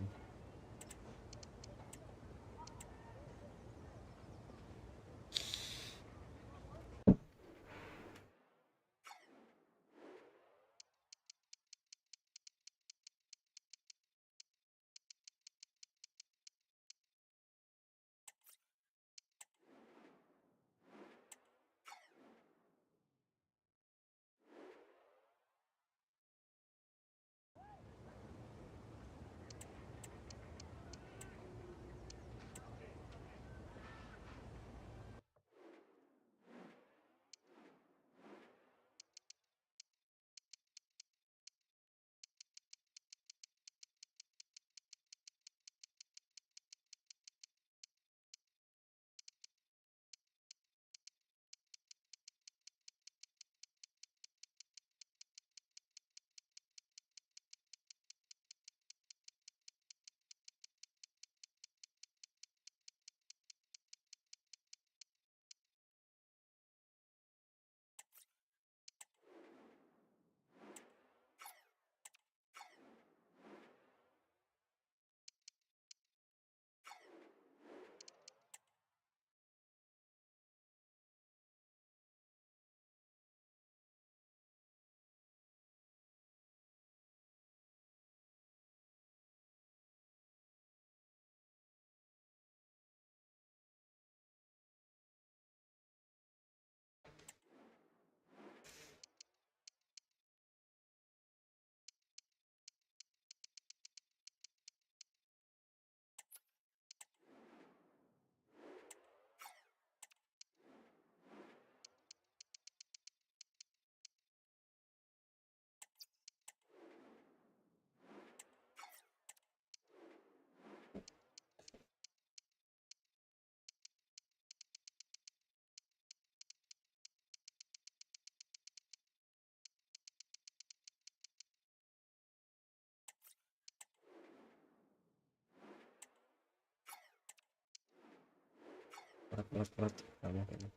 berat nggak mungkin.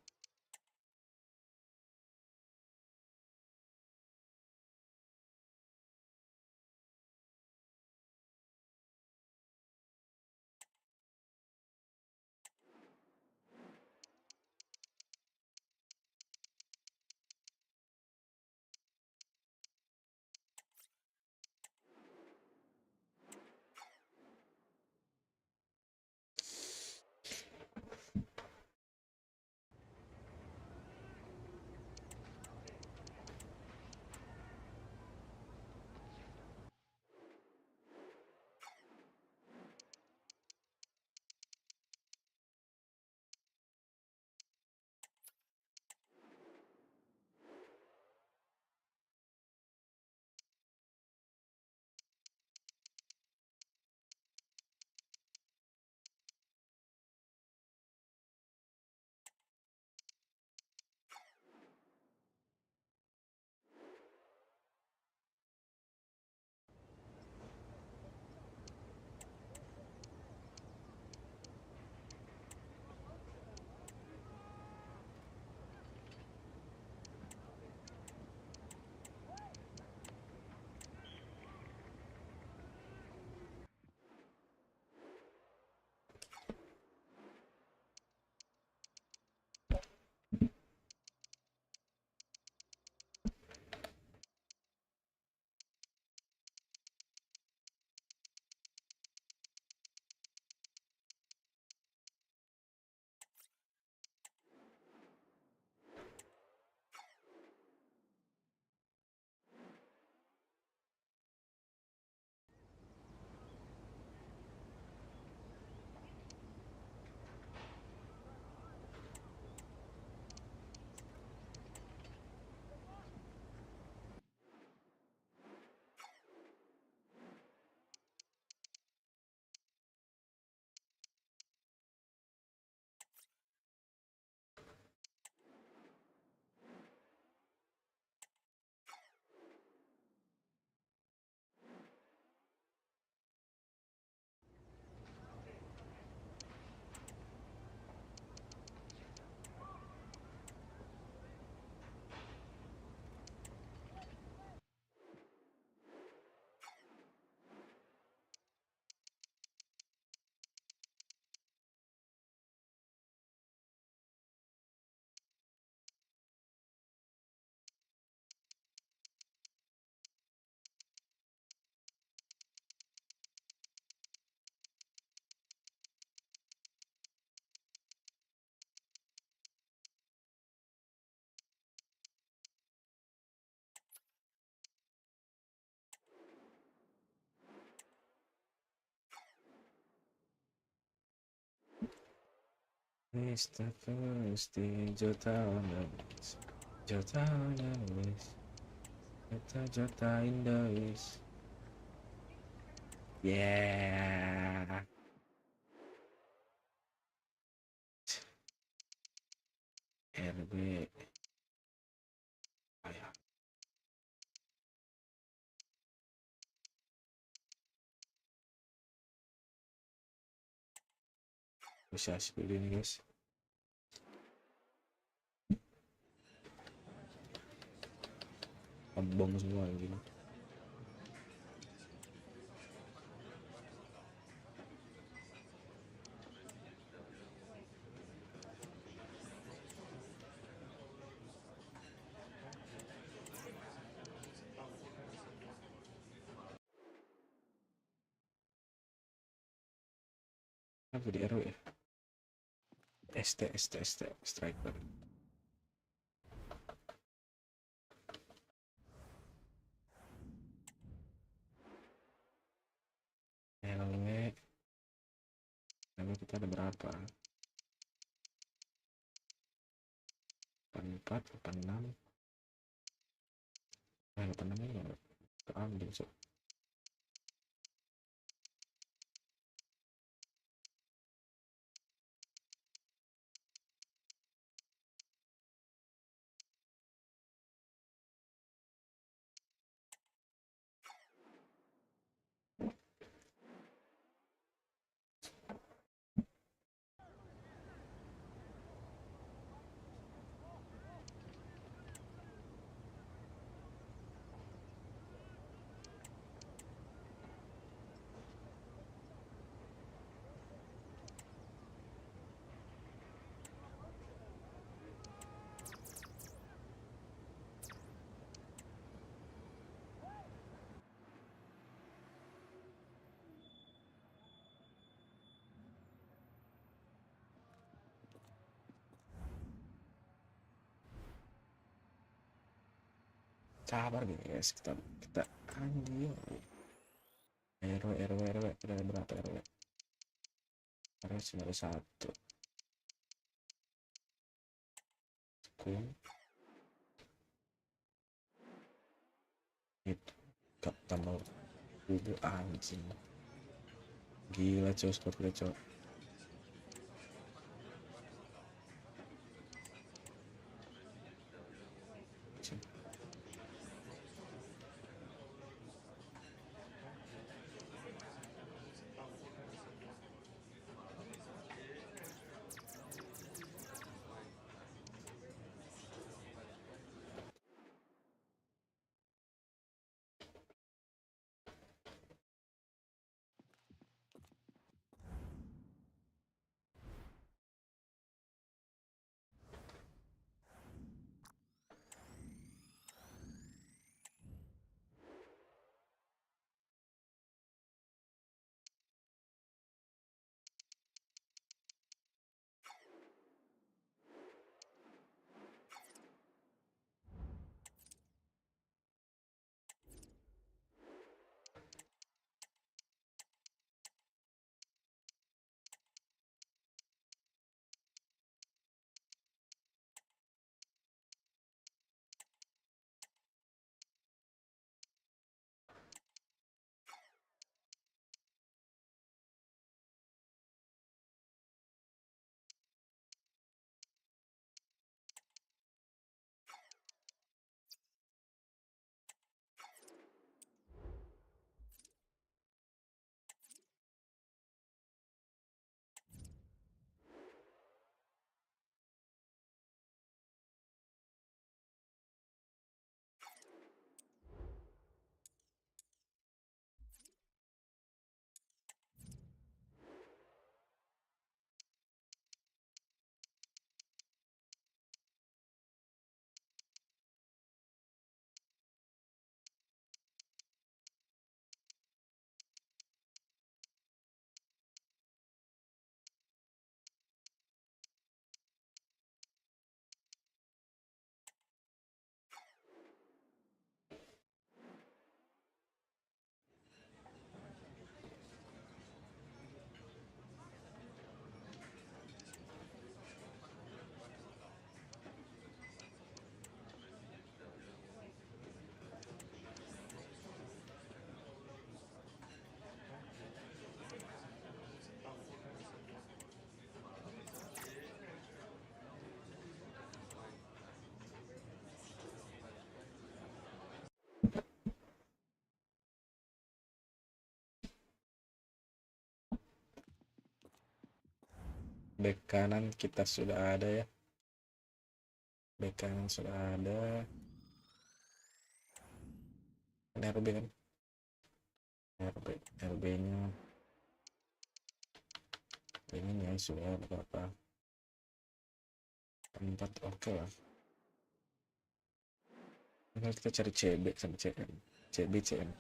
Mr. First Jota nangis, Jota Indois. Yeah. RB. Ayah. Bisa seperti ini guys. Bom semua gini. Apa di RW ya? ST striker. Lalu kita ada berapa? 84, 86. 86 ini nggak keambil so. Sabar guys, kita anjing. RW kita ada berapa RW? RW cuma ada 1. Itu gak tambah kubu anjing. Gila cowok, sport kita cowok. Bek kanan kita sudah ada ya. Bek kanan sudah ada. Ini RB kan? RB-nya ini ya sudah berapa? 4, oke lah. Tinggal kita cari CB sama CM. CB CM.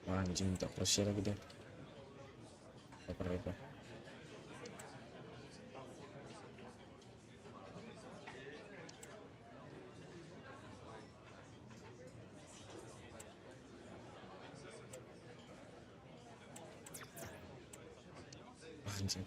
Anjing tak Persia lagi deh. Apa? Anjing.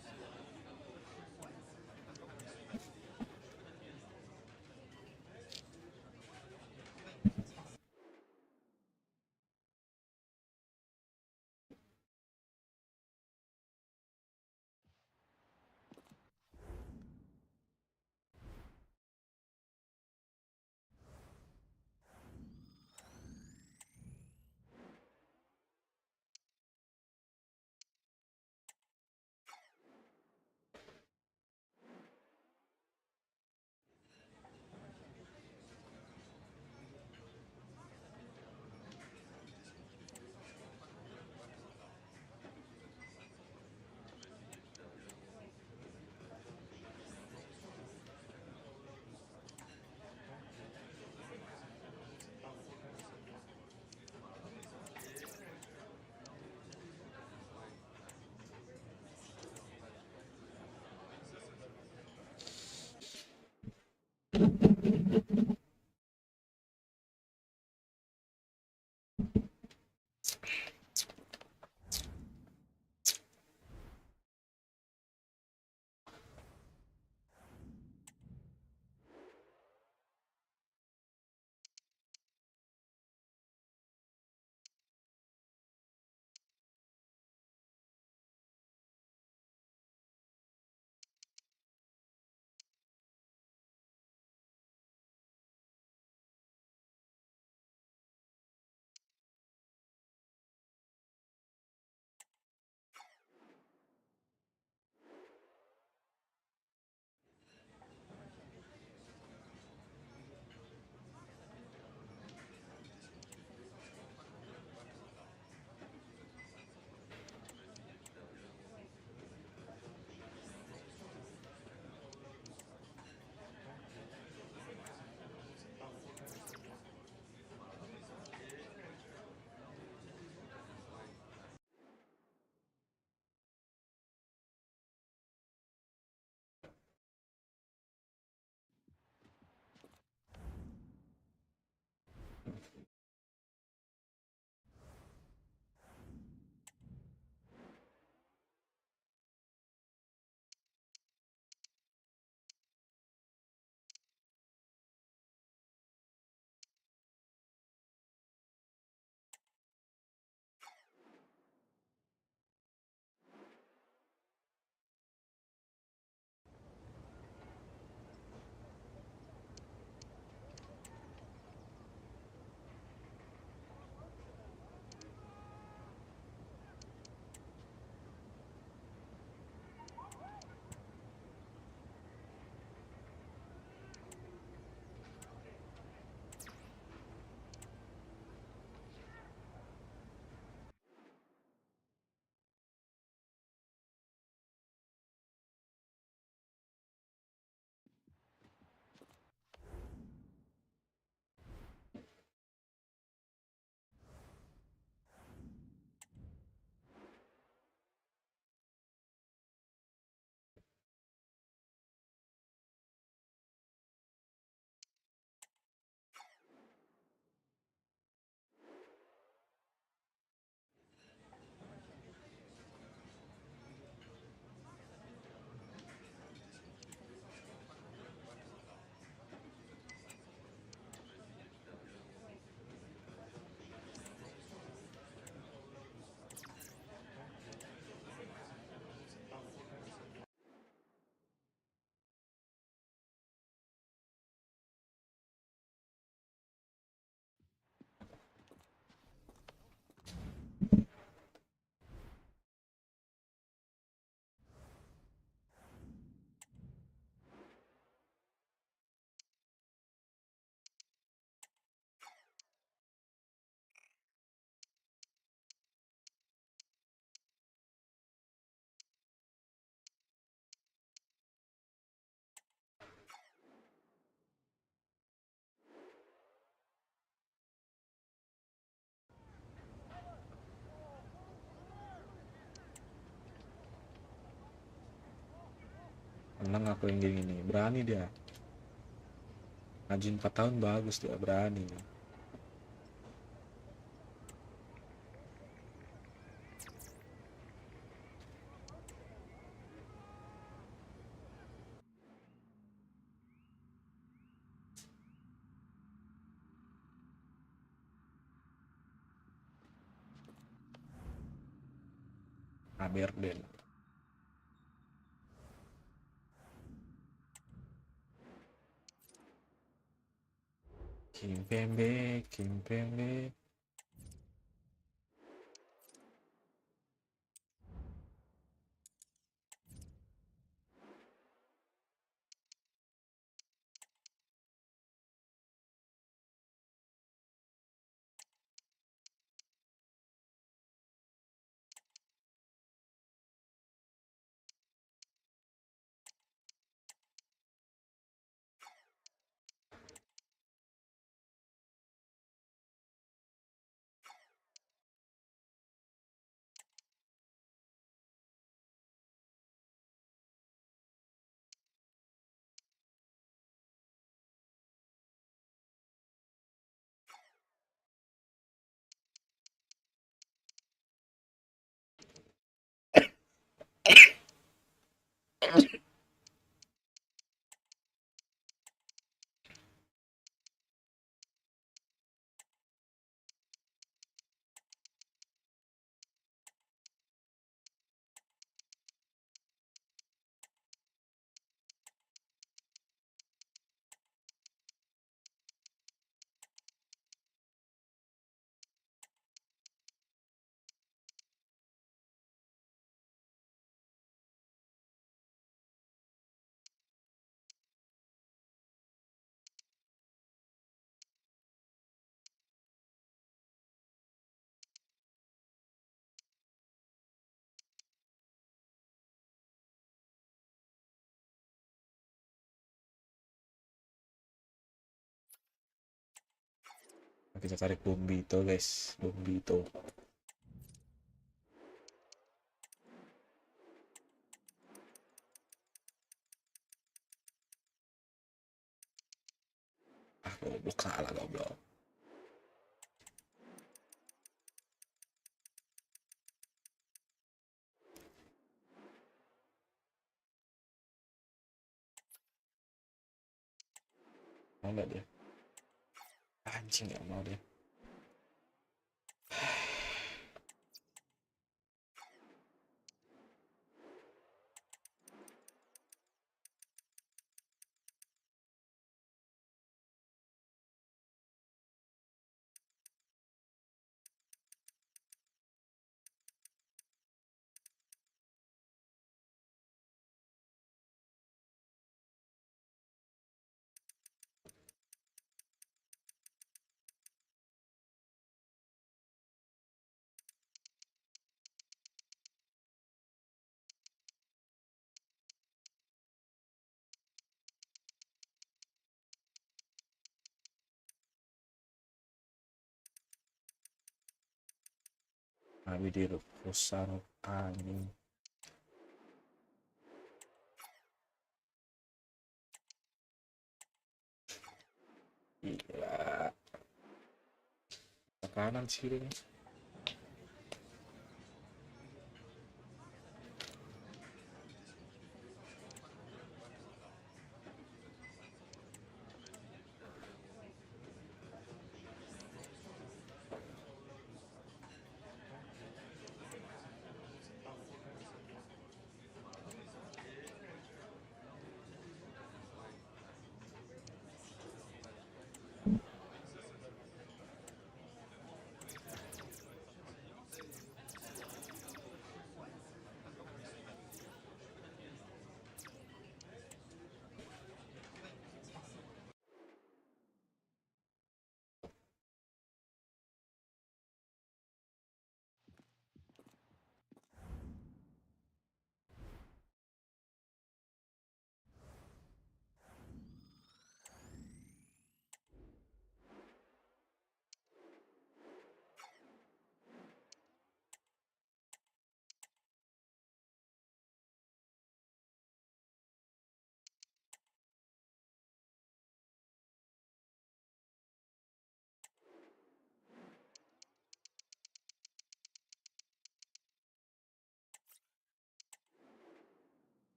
Menang aku yang gini, berani dia. Ngajuin 4 tahun bagus dia, berani. Aberden. Kimpembe, Kimpembe. Kita tarik Bombito guys, Bombito. Goblok, salah goblok. Mau nggak dia? Anjing, nggak mau dia. Kami di rusak angin. Gila. Tekanan sih ini.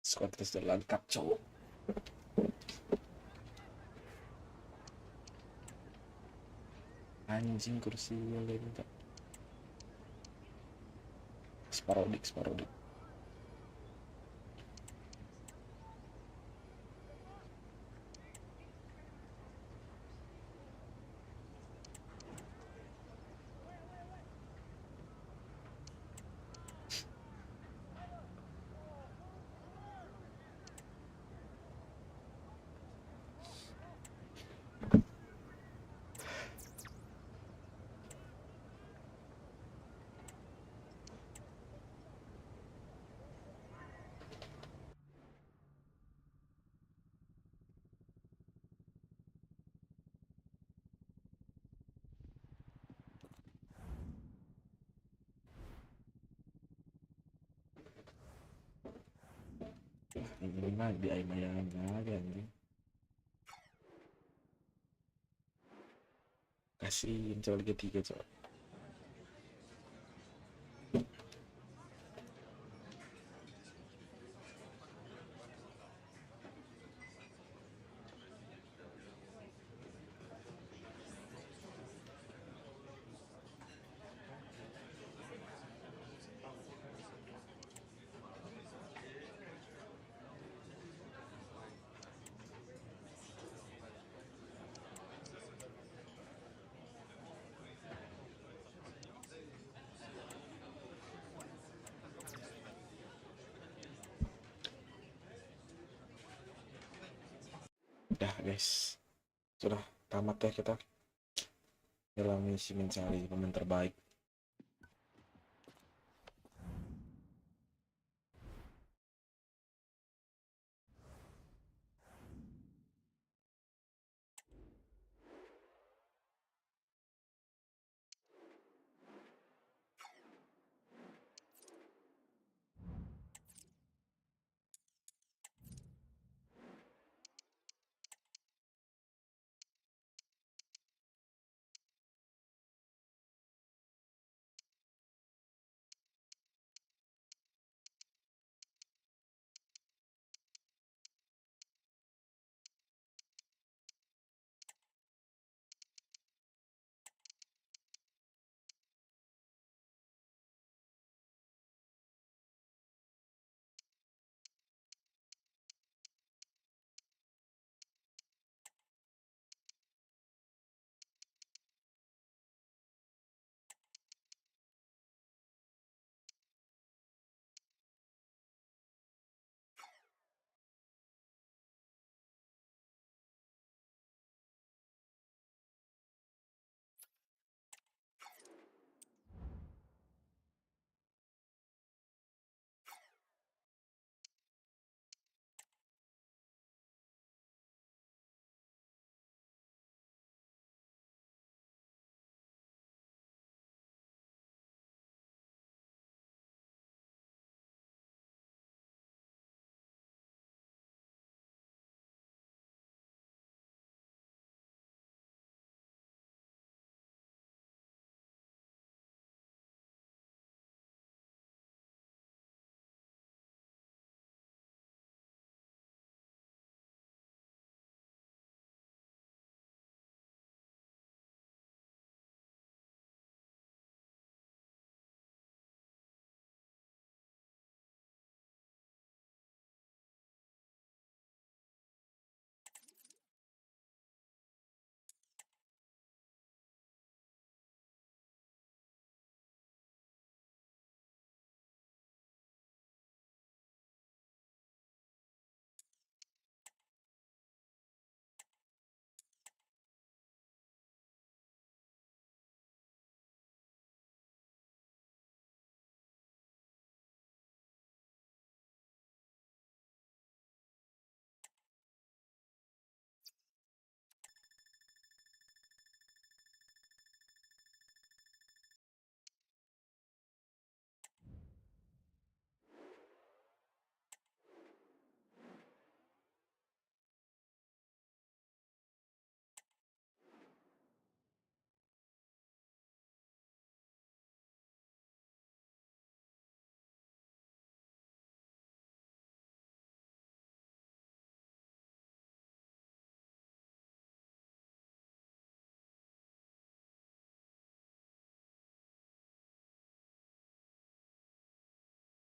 Squad terus lengkap cowok. Anjing kursi yang lengkap. Sparodik. Ini mah di ayam-ayam aja anjing. Kasihin coba Liga 3 coba. Udah guys, sudah tamat ya kita dalam misi mencari pemain terbaik.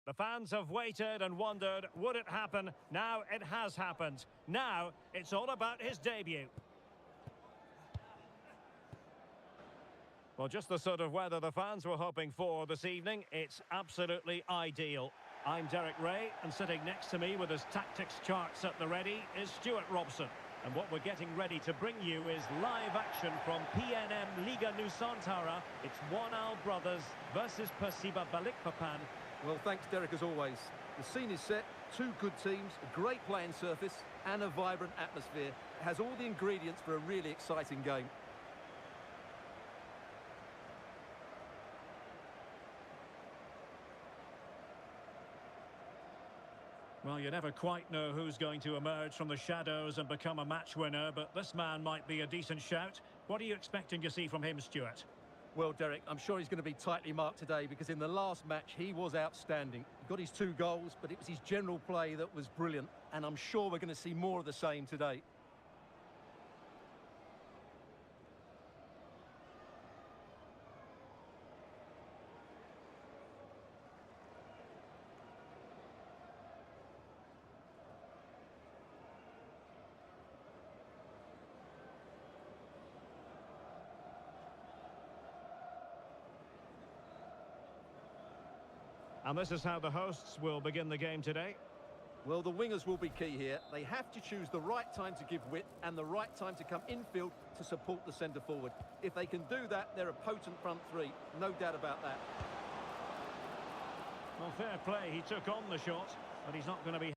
The fans have waited and wondered, would it happen? Now it has happened. Now it's all about his debut. Well, just the sort of weather the fans were hoping for this evening. It's absolutely ideal. I'm Derek Ray, and sitting next to me with his tactics charts at the ready is Stuart Robson. And what we're getting ready to bring you is live action from PNM Liga Nusantara. It's One Brothers versus Persiba Balikpapan. Well, thanks, Derek, as always. The scene is set, two good teams, a great playing surface, and a vibrant atmosphere. It has all the ingredients for a really exciting game. Well, you never quite know who's going to emerge from the shadows and become a match winner, but this man might be a decent shout. What are you expecting to see from him, Stuart? Well, Derek, I'm sure he's going to be tightly marked today because in the last match he was outstanding. He got his 2 goals, but it was his general play that was brilliant, and I'm sure we're going to see more of the same today. And this is how the hosts will begin the game today. Well, the wingers will be key here. They have to choose the right time to give width and the right time to come infield to support the centre forward. If they can do that, they're a potent front three. No doubt about that. Well, fair play. He took on the shot, but he's not going to be...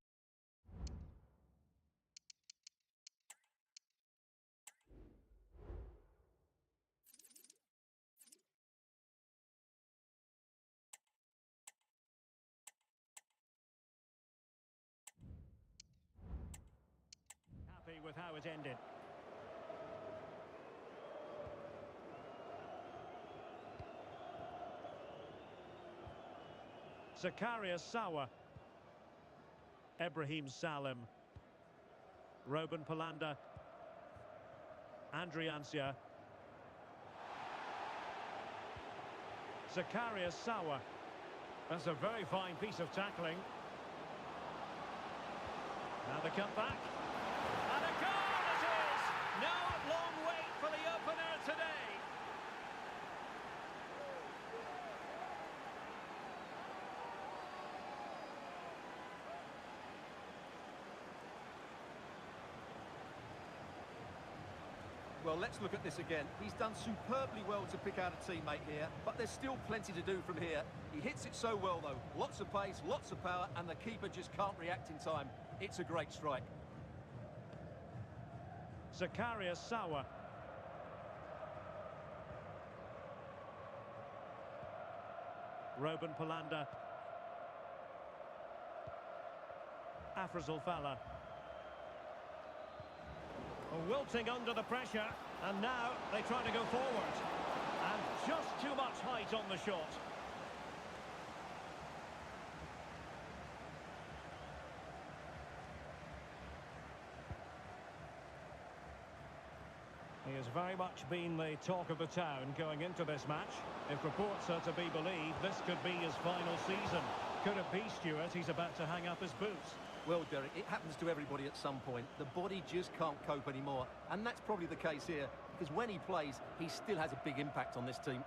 happy with how it ended. Zakaria Sawa. Ibrahim Salim. Robin Palanda. Andriancia. Zakaria Sawa. That's a very fine piece of tackling. Now the cutback. And a goal it is! No long wait for the opener today. Well, let's look at this again. He's done superbly well to pick out a teammate here, but there's still plenty to do from here. He hits it so well, though. Lots of pace, lots of power, and the keeper just can't react in time. It's a great strike. Zakaria Sawa. Robin Palanda. Afrizal Fala. Wilting under the pressure, and now they try to go forward. And just too much height on the shot. He has very much been the talk of the town going into this match. If reports are to be believed, this could be his final season. Could it be, Stuart, he's about to hang up his boots? Well, Derek, it happens to everybody at some point. The body just can't cope anymore. And that's probably the case here, because when he plays, he still has a big impact on this team.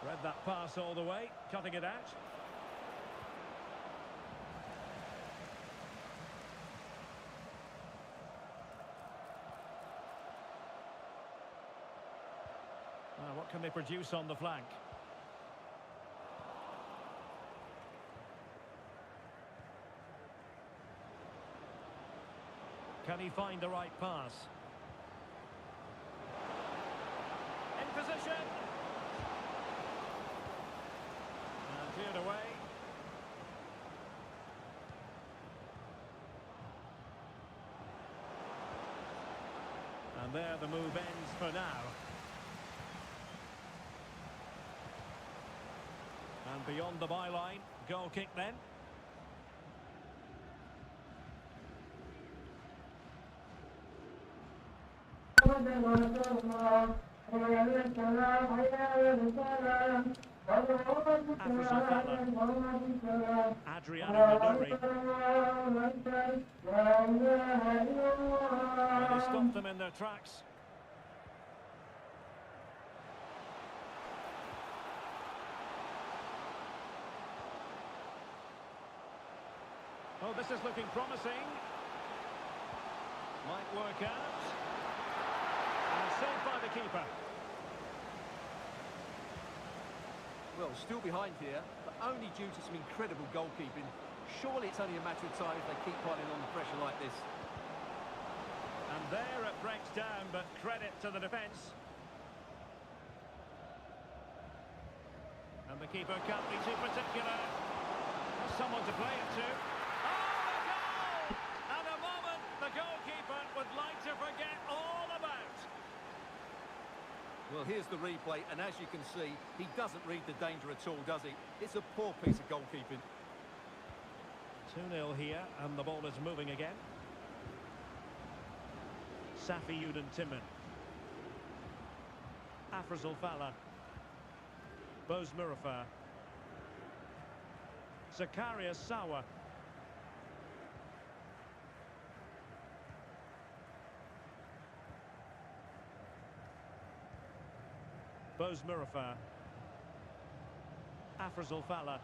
Read that pass all the way, cutting it out. What can they produce on the flank? Can he find the right pass? In position! And cleared away. And there the move ends for now. And beyond the byline, goal kick then. Adriano Nunuri. And he stopped them in their tracks. Oh, this is looking promising. Might work out. And saved by the keeper. Well, still behind here, but only due to some incredible goalkeeping. Surely it's only a matter of time if they keep piling on the pressure like this. And there it breaks down, but credit to the defence. And the keeper can't be too particular. There's someone to play it to. Oh, the goal! And a moment the goalkeeper would like to forget all about. Well, here's the replay, and as you can see, he doesn't read the danger at all, does he? It's a poor piece of goalkeeping. 2-0 here, and the ball is moving again. Safi Yudin Timon. Afrizal Fala. Bose Murafar. Zakaria Sawa. Bose Murafar. Afrizal Fala.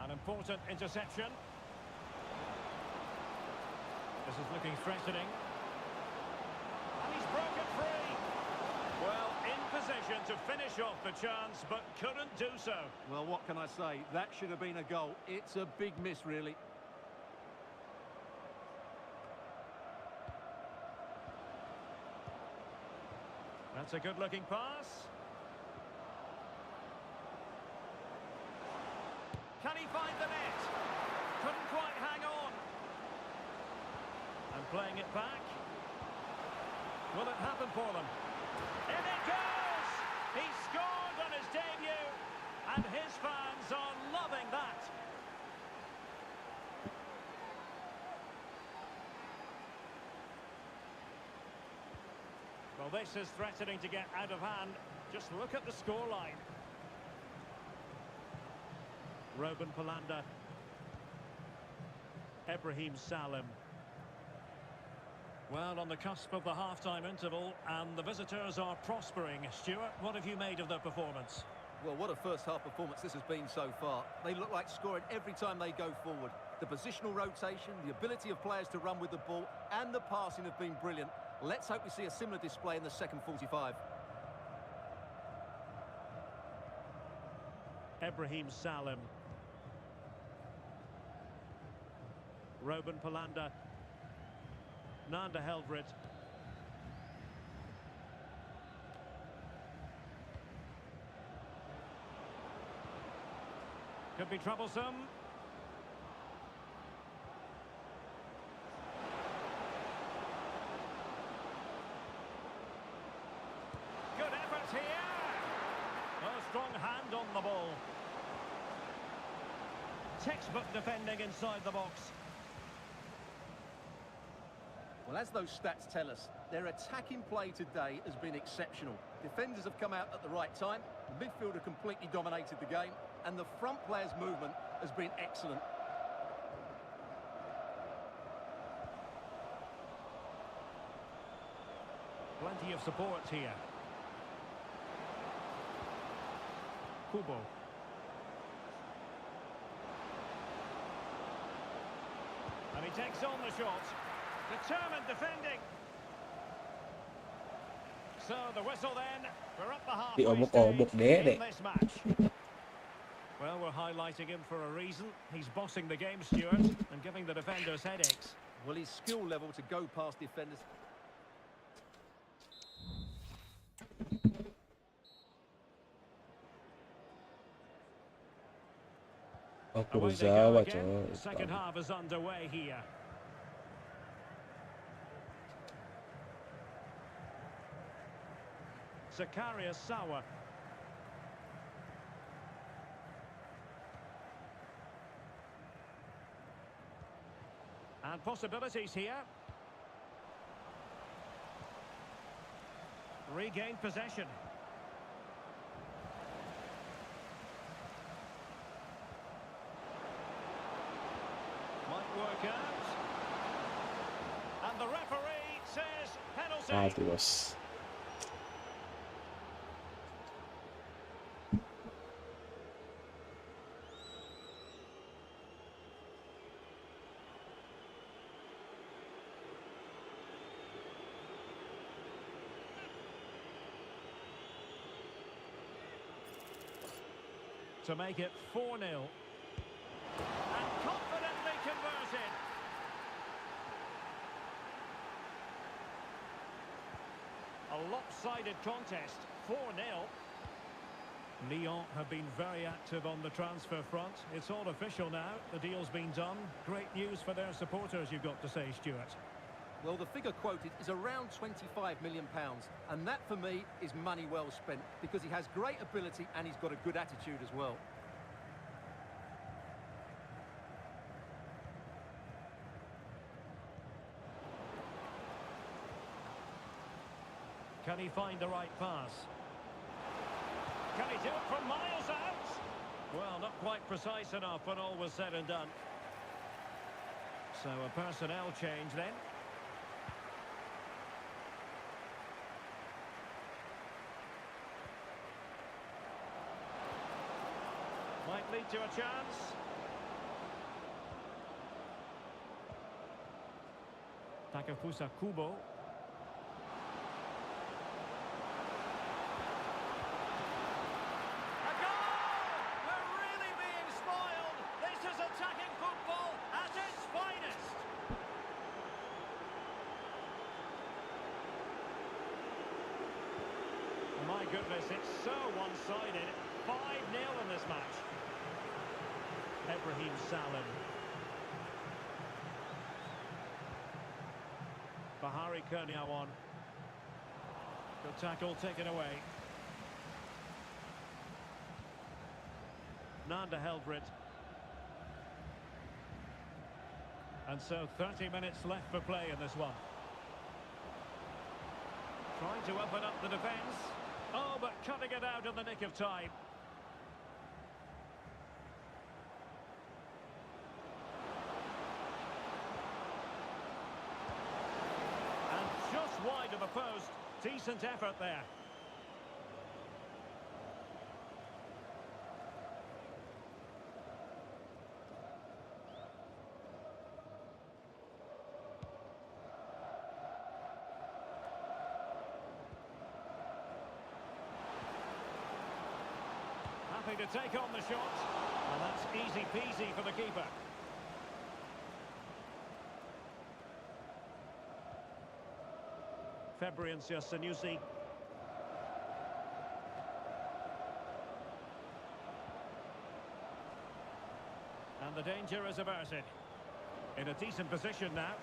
An important interception. This is looking threatening. And he's broken free. Well, in position to finish off the chance, but couldn't do so. Well, what can I say? That should have been a goal. It's a big miss, really. That's a good-looking pass. Can he find the net? Couldn't quite hang on. And playing it back. Will it happen for them? In it goes! He scored on his debut, and his fans are loving that. Well, this is threatening to get out of hand. Just look at the scoreline. Robin Palanda. Ibrahim Salim. Well, on the cusp of the half-time interval, and the visitors are prospering. Stuart, what have you made of their performance? Well, what a first-half performance this has been so far. They look like scoring every time they go forward. The positional rotation, the ability of players to run with the ball, and the passing have been brilliant. Let's hope we see a similar display in the second 45. Ibrahim Salim. Robin Palanda. Nanda Heldred. Could be troublesome. Good effort here. A strong hand on the ball. Textbook defending inside the box. Well, as those stats tell us, their attacking play today has been exceptional. Defenders have come out at the right time, the midfielder completely dominated the game, and the front players' movement has been excellent. Plenty of support here. Kubo. And he takes on the shot. Determined defending. So the whistle then. We're up the halfway stage in this match. Well, we're highlighting him for a reason. He's bossing the game, Stuart, and giving the defenders headaches. Well, his skill level to go past defenders. Away they go again. The second half is underway here. Zakaria Sawa. And possibilities here. Regained possession. Might work out. And the referee says penalty. Mati bos. To make it 4-0. And confidently converted. A lopsided contest, 4-0. Lyon have been very active on the transfer front. It's all official now. The deal's been done. Great news for their supporters, you've got to say, Stuart. Well, the figure quoted is around £25 million, and that for me is money well spent because he has great ability and he's got a good attitude as well. Can he find the right pass? Can he do it from miles out? Well, not quite precise enough when all was said and done. So a personnel change then. Might lead to a chance. Takafusa Kubo. A goal! We're really being spoiled. This is attacking football at its finest. My goodness, it's so one-sided. 5-0 in this match. Ibrahim Salim. Bahari Kurniawan. Good tackle taken away. Nanda Helbrit. And so 30 minutes left for play in this one. Trying to open up the defence. Oh, but cutting it out in the nick of time. Wide of the post. Decent effort there. Happy to take on the shot. And that's easy peasy for the keeper. Fabricio Sanusi. And the danger is averted. In a decent position now.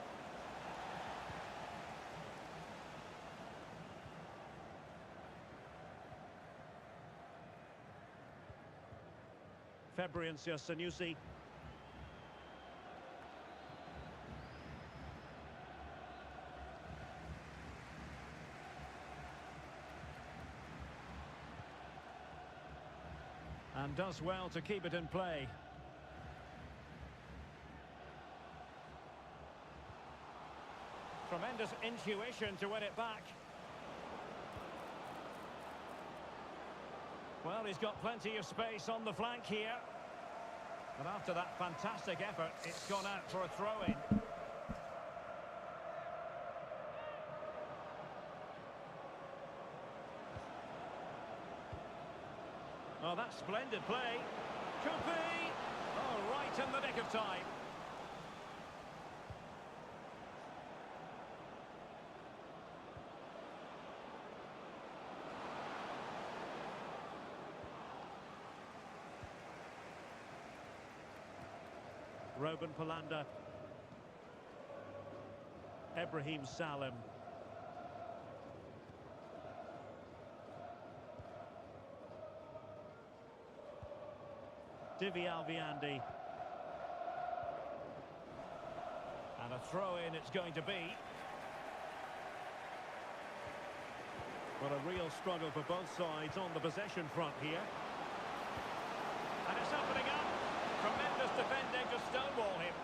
Fabricio Sanusi. And does well to keep it in play. Tremendous intuition to win it back. Well, he's got plenty of space on the flank here. But after that fantastic effort, it's gone out for a throw-in. Oh, that's splendid play. Could be. Oh, right in the nick of time. Robin Palanda. Ibrahim Salim. Divi Alviandi. And a throw-in it's going to be. Well, a real struggle for both sides on the possession front here. And it's opening up. Tremendous defending to stonewall him.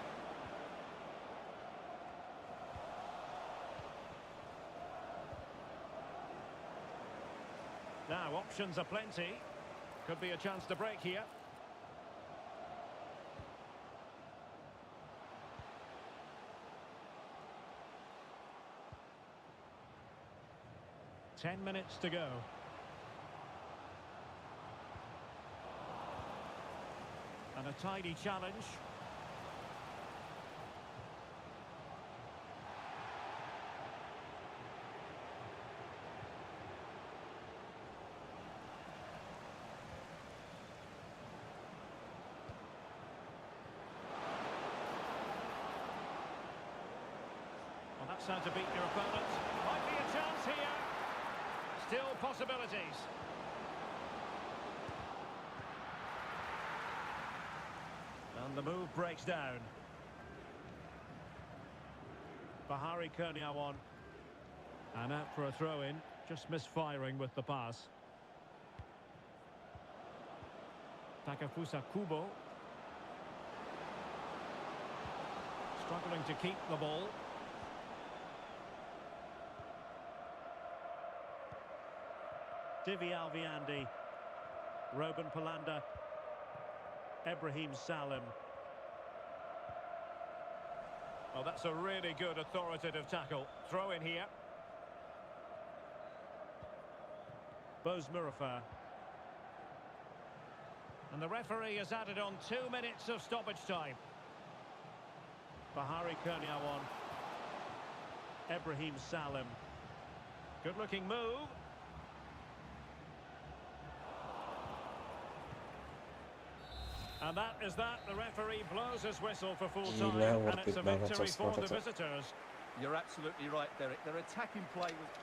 Now, options are plenty. Could be a chance to break here. Ten minutes to go. And a tidy challenge. Well, that's how to beat your opponent. Might be a chance here. Still possibilities. And the move breaks down. Bahari Kurniawan. And out for a throw-in. Just misfiring with the pass. Takafusa Kubo. Struggling to keep the ball. Divi Alviandi. Robin Palanda. Ibrahim Salim. Oh, that's a really good authoritative tackle. Throw in here. Bose Murafar. And the referee has added on 2 minutes of stoppage time. Bahari Kurniawan. Ibrahim Salim. Good-looking move. And that is that. The referee blows his whistle for full time. Gila, And worth it's a it banget victory for the Sosnoff itu. visitors. You're absolutely right, Derek. Their attacking play was...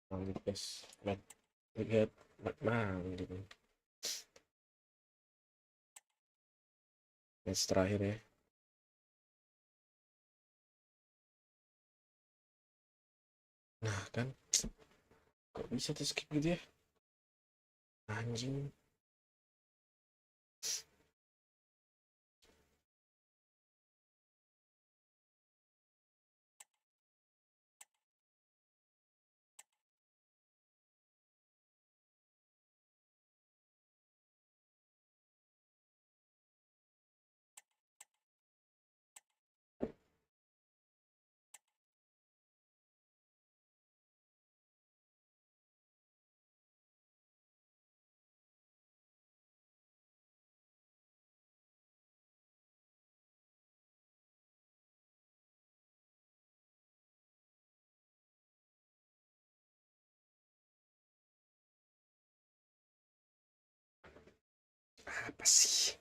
Lanjut guys, lihat Batman gitu. Match terakhir ya. Nah kan, kok bisa tuh skip gitu ya? Anjing. Apa sih?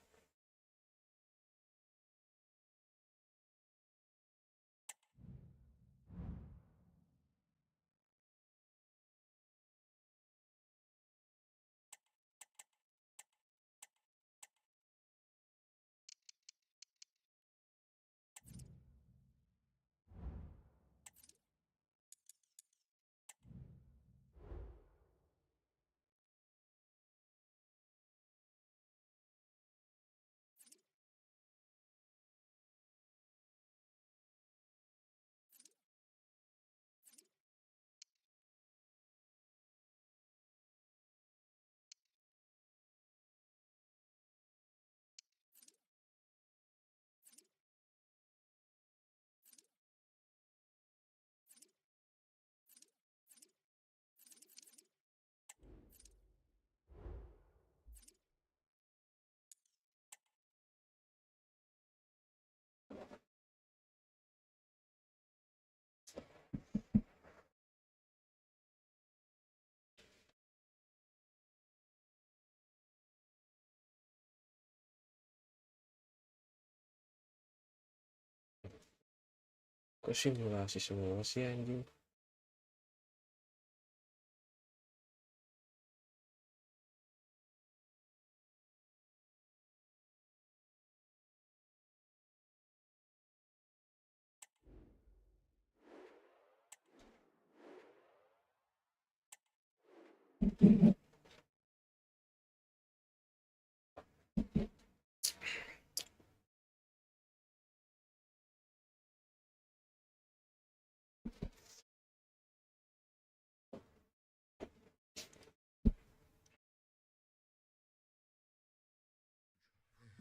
Kok simulasi semua sih anjing?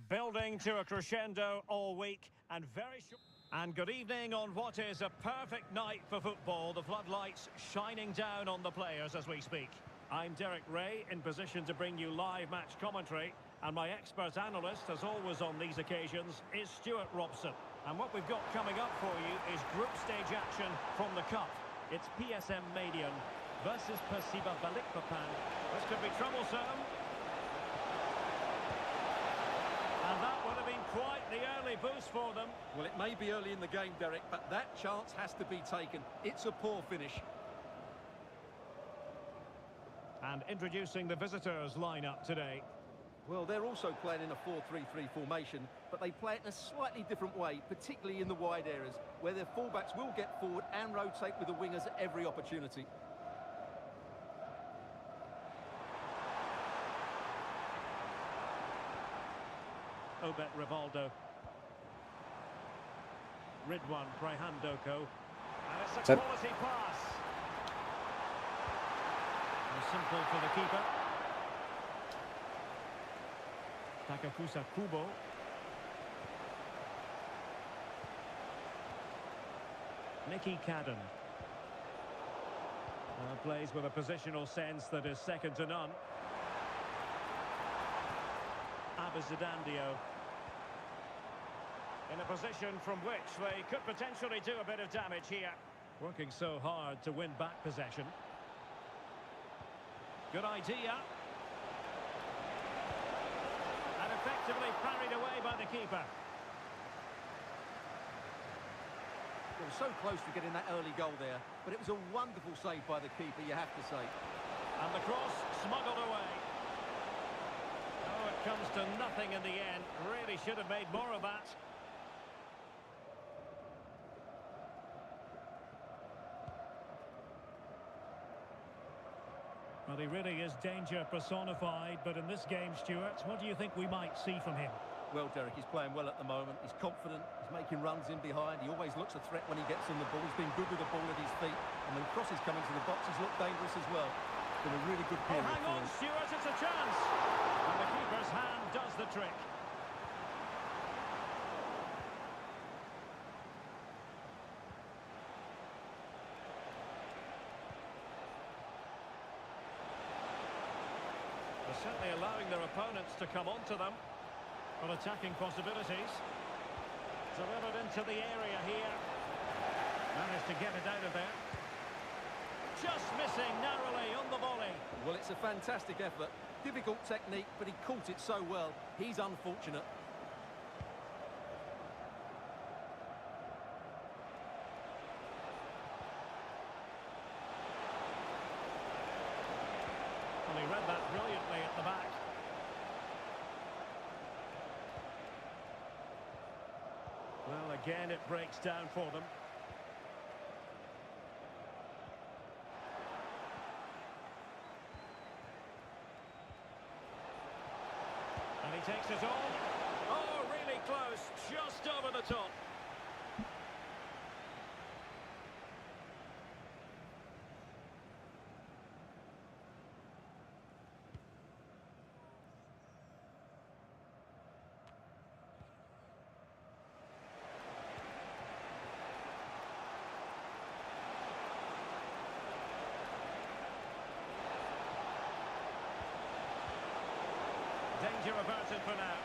Building to a crescendo all week and very short. And good evening on what is a perfect night for football. The floodlights shining down on the players as we speak. I'm Derek Ray, in position to bring you live match commentary. And my expert analyst, as always on these occasions, is Stuart Robson. And what we've got coming up for you is group stage action from the Cup. It's PSM Median versus Persiba Balikpapan. This could be troublesome. And that would have been quite the early boost for them. Well, it may be early in the game, Derek, but that chance has to be taken. It's a poor finish. And introducing the visitors lineup today. Well, they're also playing in a 4-3-3 formation, but they play it in a slightly different way, particularly in the wide areas, where their fullbacks will get forward and rotate with the wingers at every opportunity. Obet Rivaldo. Ridwan Praihandoko. And it's a Set. quality pass. And simple for the keeper. Takafusa Kubo. Nicky Cadden. Plays with a positional sense that is second to none. Abazadandio. In a position from which they could potentially do a bit of damage here. Working so hard to win back possession. Good idea. And effectively parried away by the keeper. Well, so close to getting that early goal there, but it was a wonderful save by the keeper, you have to say. And the cross smuggled away. Oh, it comes to nothing in the end. Really should have made more of that. Well, he really is danger personified, but in this game, Stuart, what do you think we might see from him? Well, Derek, he's playing well at the moment. He's confident. He's making runs in behind. He always looks a threat when he gets on the ball. He's been good with the ball at his feet. And when crosses coming to the box, he's looked dangerous as well. It's been a really good period hang for on, him. Stuart, it's a chance. And the keeper's hand does the trick. They're certainly allowing their opponents to come onto them. On attacking possibilities. Delivered into the area here. Managed to get it out of there. Just missing narrowly on the volley. Well, it's a fantastic effort. Difficult technique, but he caught it so well. He's unfortunate. Well, he read that brilliantly at the back. Well, again, it breaks down for them. And he takes it on. Oh, really close. Just over the top. Danger averted for now.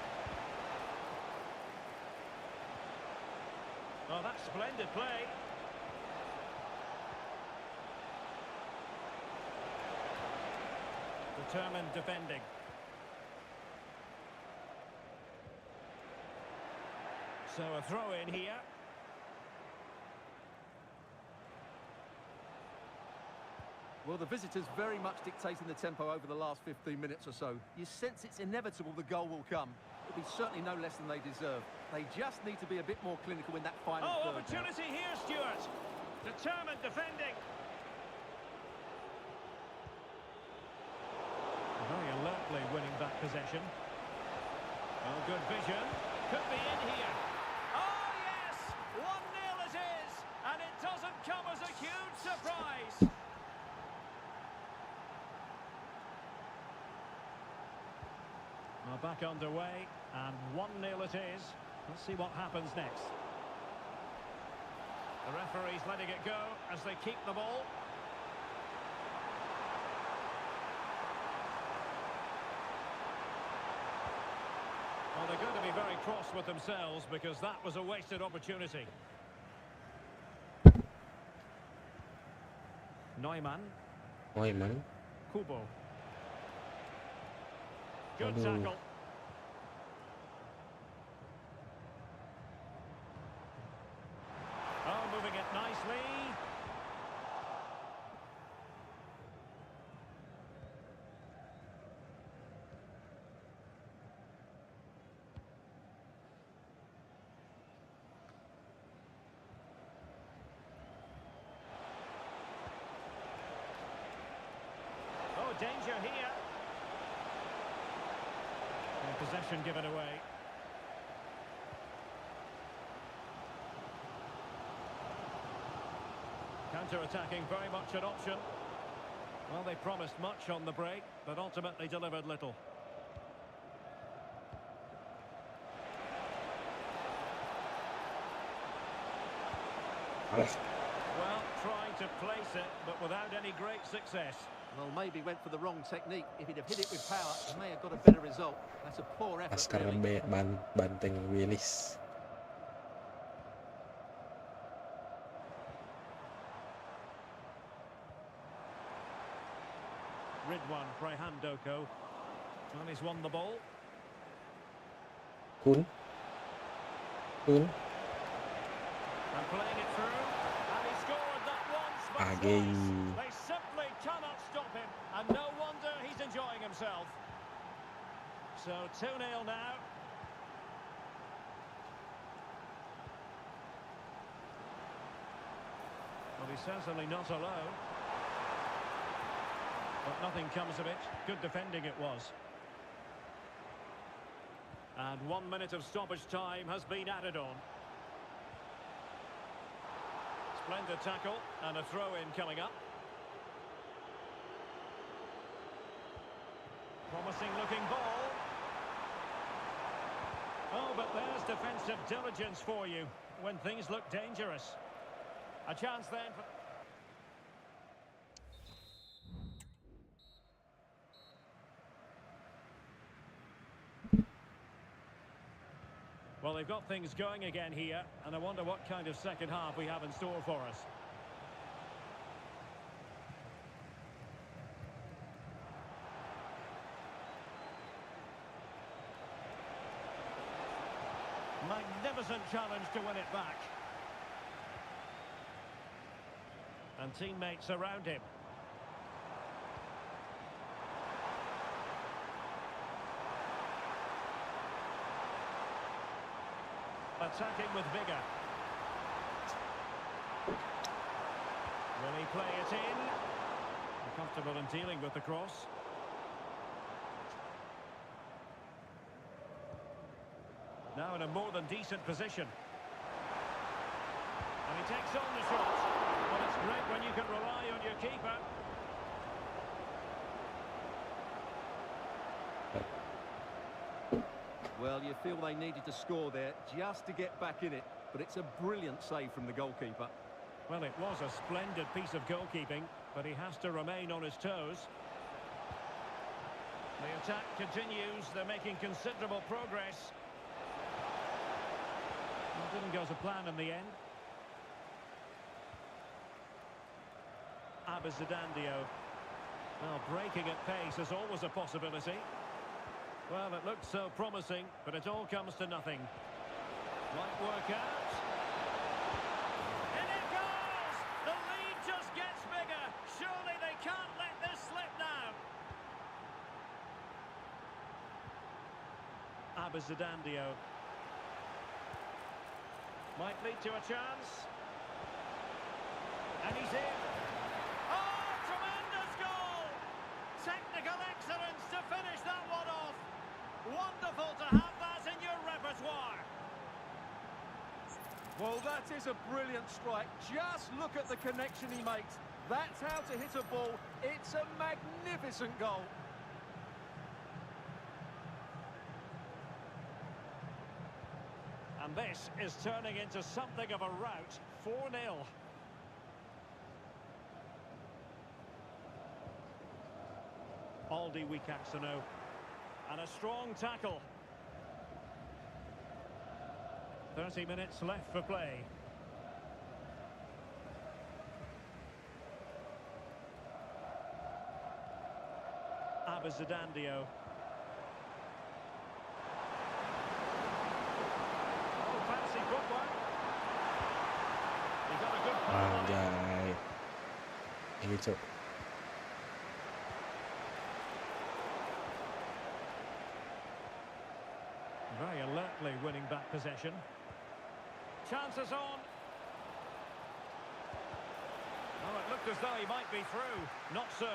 Oh, that's splendid play. Determined defending. So a throw in here. Well, the visitors very much dictating the tempo over the last 15 minutes or so. You sense it's inevitable the goal will come. It'll be certainly no less than they deserve. They just need to be a bit more clinical in that final third. Oh, opportunity here, Stuart. Determined defending. Very alertly winning back possession. Oh, good vision. Could be in here. Oh, yes! 1-0 it is. And it doesn't come as a huge surprise. Well, back underway, and 1-0 it is. Let's see what happens next. The referee's letting it go as they keep the ball. Well, they're going to be very cross with themselves because that was a wasted opportunity. Neumann. Kubo. Good tackle. Oh, moving it nicely. Oh, danger here. And possession given away. Counter-attacking, very much an option. Well, they promised much on the break, but ultimately delivered little. Well, trying to place it, but without any great success. Well, maybe went for the wrong technique. If he'd have hit it with power, he may have got a better result. That's a poor effort, Askar really. banteng Willis. Ridwan Prehandoko. Well, he's won the ball. Kun. And playing it through. And he scored that once, but twice. They simply cannot stop him. And no wonder he's enjoying himself. So 2-0 now. Well, he's certainly not alone. But nothing comes of it. Good defending it was. And 1 minute of stoppage time has been added on. Splendid tackle and a throw-in coming up. Promising looking ball. Oh, but there's defensive diligence for you when things look dangerous. A chance then for... Well, they've got things going again here, and I wonder what kind of second half we have in store for us. Magnificent challenge to win it back. And teammates around him. Attacking with vigour. Will he play it in? Comfortable in dealing with the cross. Now in a more than decent position. And he takes on the shot. Well, it's great when you can rely on your keeper. Well, you feel they needed to score there just to get back in it. But it's a brilliant save from the goalkeeper. Well, it was a splendid piece of goalkeeping, but he has to remain on his toes. The attack continues. They're making considerable progress. It didn't go to plan in the end. Abizadandio. Well, breaking at pace is always a possibility. Well, it looked so promising, but it all comes to nothing. Might work out. And it goes! The lead just gets bigger. Surely they can't Abizadandio. Might lead to a chance. And he's in. Oh, tremendous goal! Technical excellence to finish that one off. Wonderful to have that in your repertoire. Well, that is a brilliant strike. Just look at the connection he makes. That's how to hit a ball. It's a magnificent goal. And this is turning into something of a rout. 4-0. Aldi Wikaxano. And a strong tackle. 30 minutes left for play. Abizadandio. Oh, fancy footwork. He got a good ball on it. Anjay. He took. Very alertly winning back possession. Chances on. Oh, it looked as though he might be through. Not so.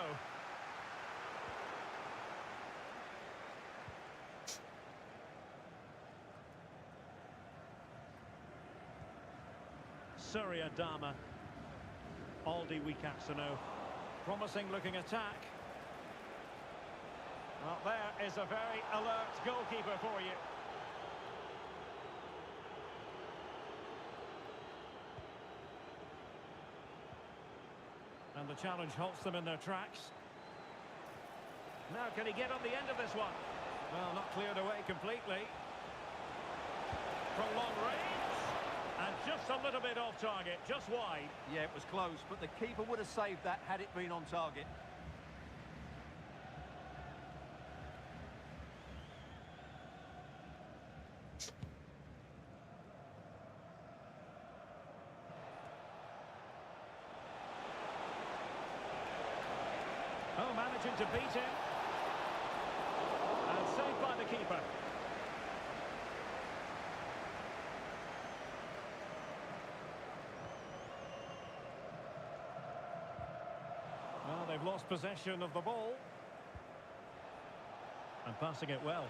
SAWERIA Dama. Aldi Wikaxano. Promising looking attack. Well, there is a very alert goalkeeper for you. And the challenge halts them in their tracks. Now, can he get on the end of this one? Well, not cleared away completely. From long range. And just a little bit off target, just wide. Yeah, it was close, but the keeper would have saved that had it been on target. Oh, managing to beat him. And saved by the keeper. Well, they've lost possession of the ball. And passing it well.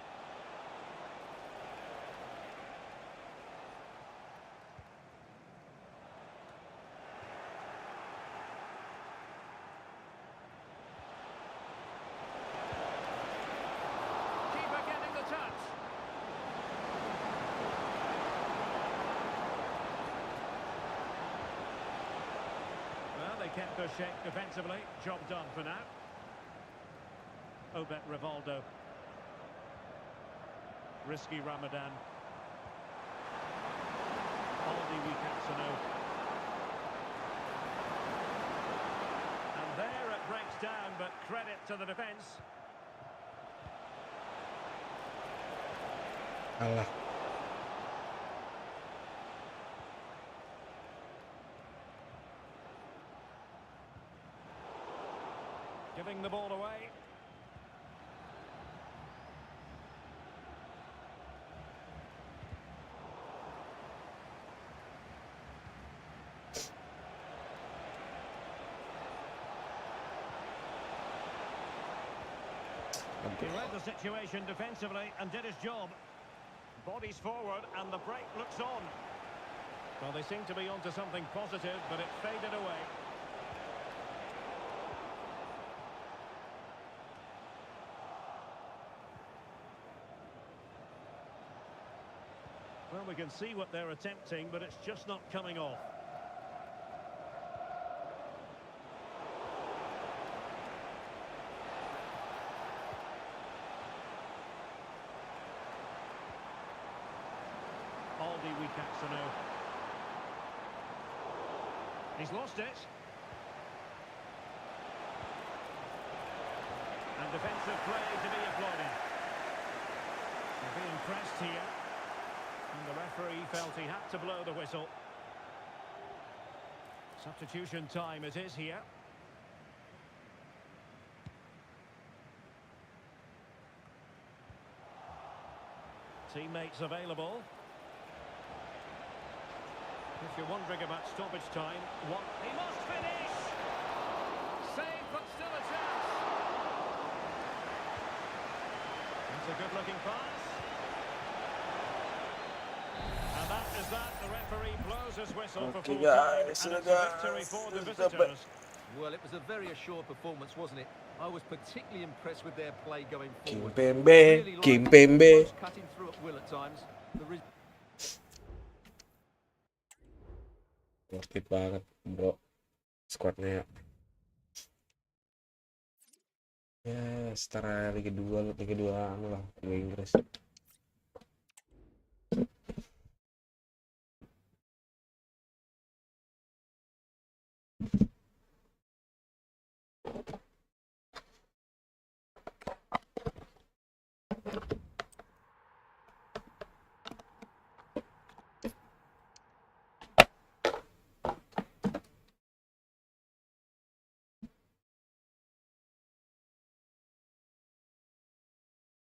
Kept their shape defensively. Job done for now. Obet Rivaldo. Risky Ramadan. Aldi Wikaxano. And there it breaks down, but credit to the defence. Alah. Giving the ball away. He read the situation defensively and did his job. Bodies forward and the break looks on. Well, they seem to be onto something positive, but it faded away. Well, we can see what they're attempting, but it's just not coming off. Aldi Wikaxano. He's lost it. And defensive play to be applauded. They're being pressed here. And the referee felt he had to blow the whistle. Substitution time it is here. Teammates available. If you're wondering about stoppage time, what he must finish. Save, but still a chance. It's a good-looking pass. And that is that. The referee blows his whistle for full time, and it's a victory for the visitors. Well, it was a very assured performance, wasn't it? I was particularly impressed with their play going forward. Kimpembe, Kimpembe. Cutting through at will at times. Worth it banget, bro. Squadnya ya setara Liga 2 anu lah, Liga Inggris.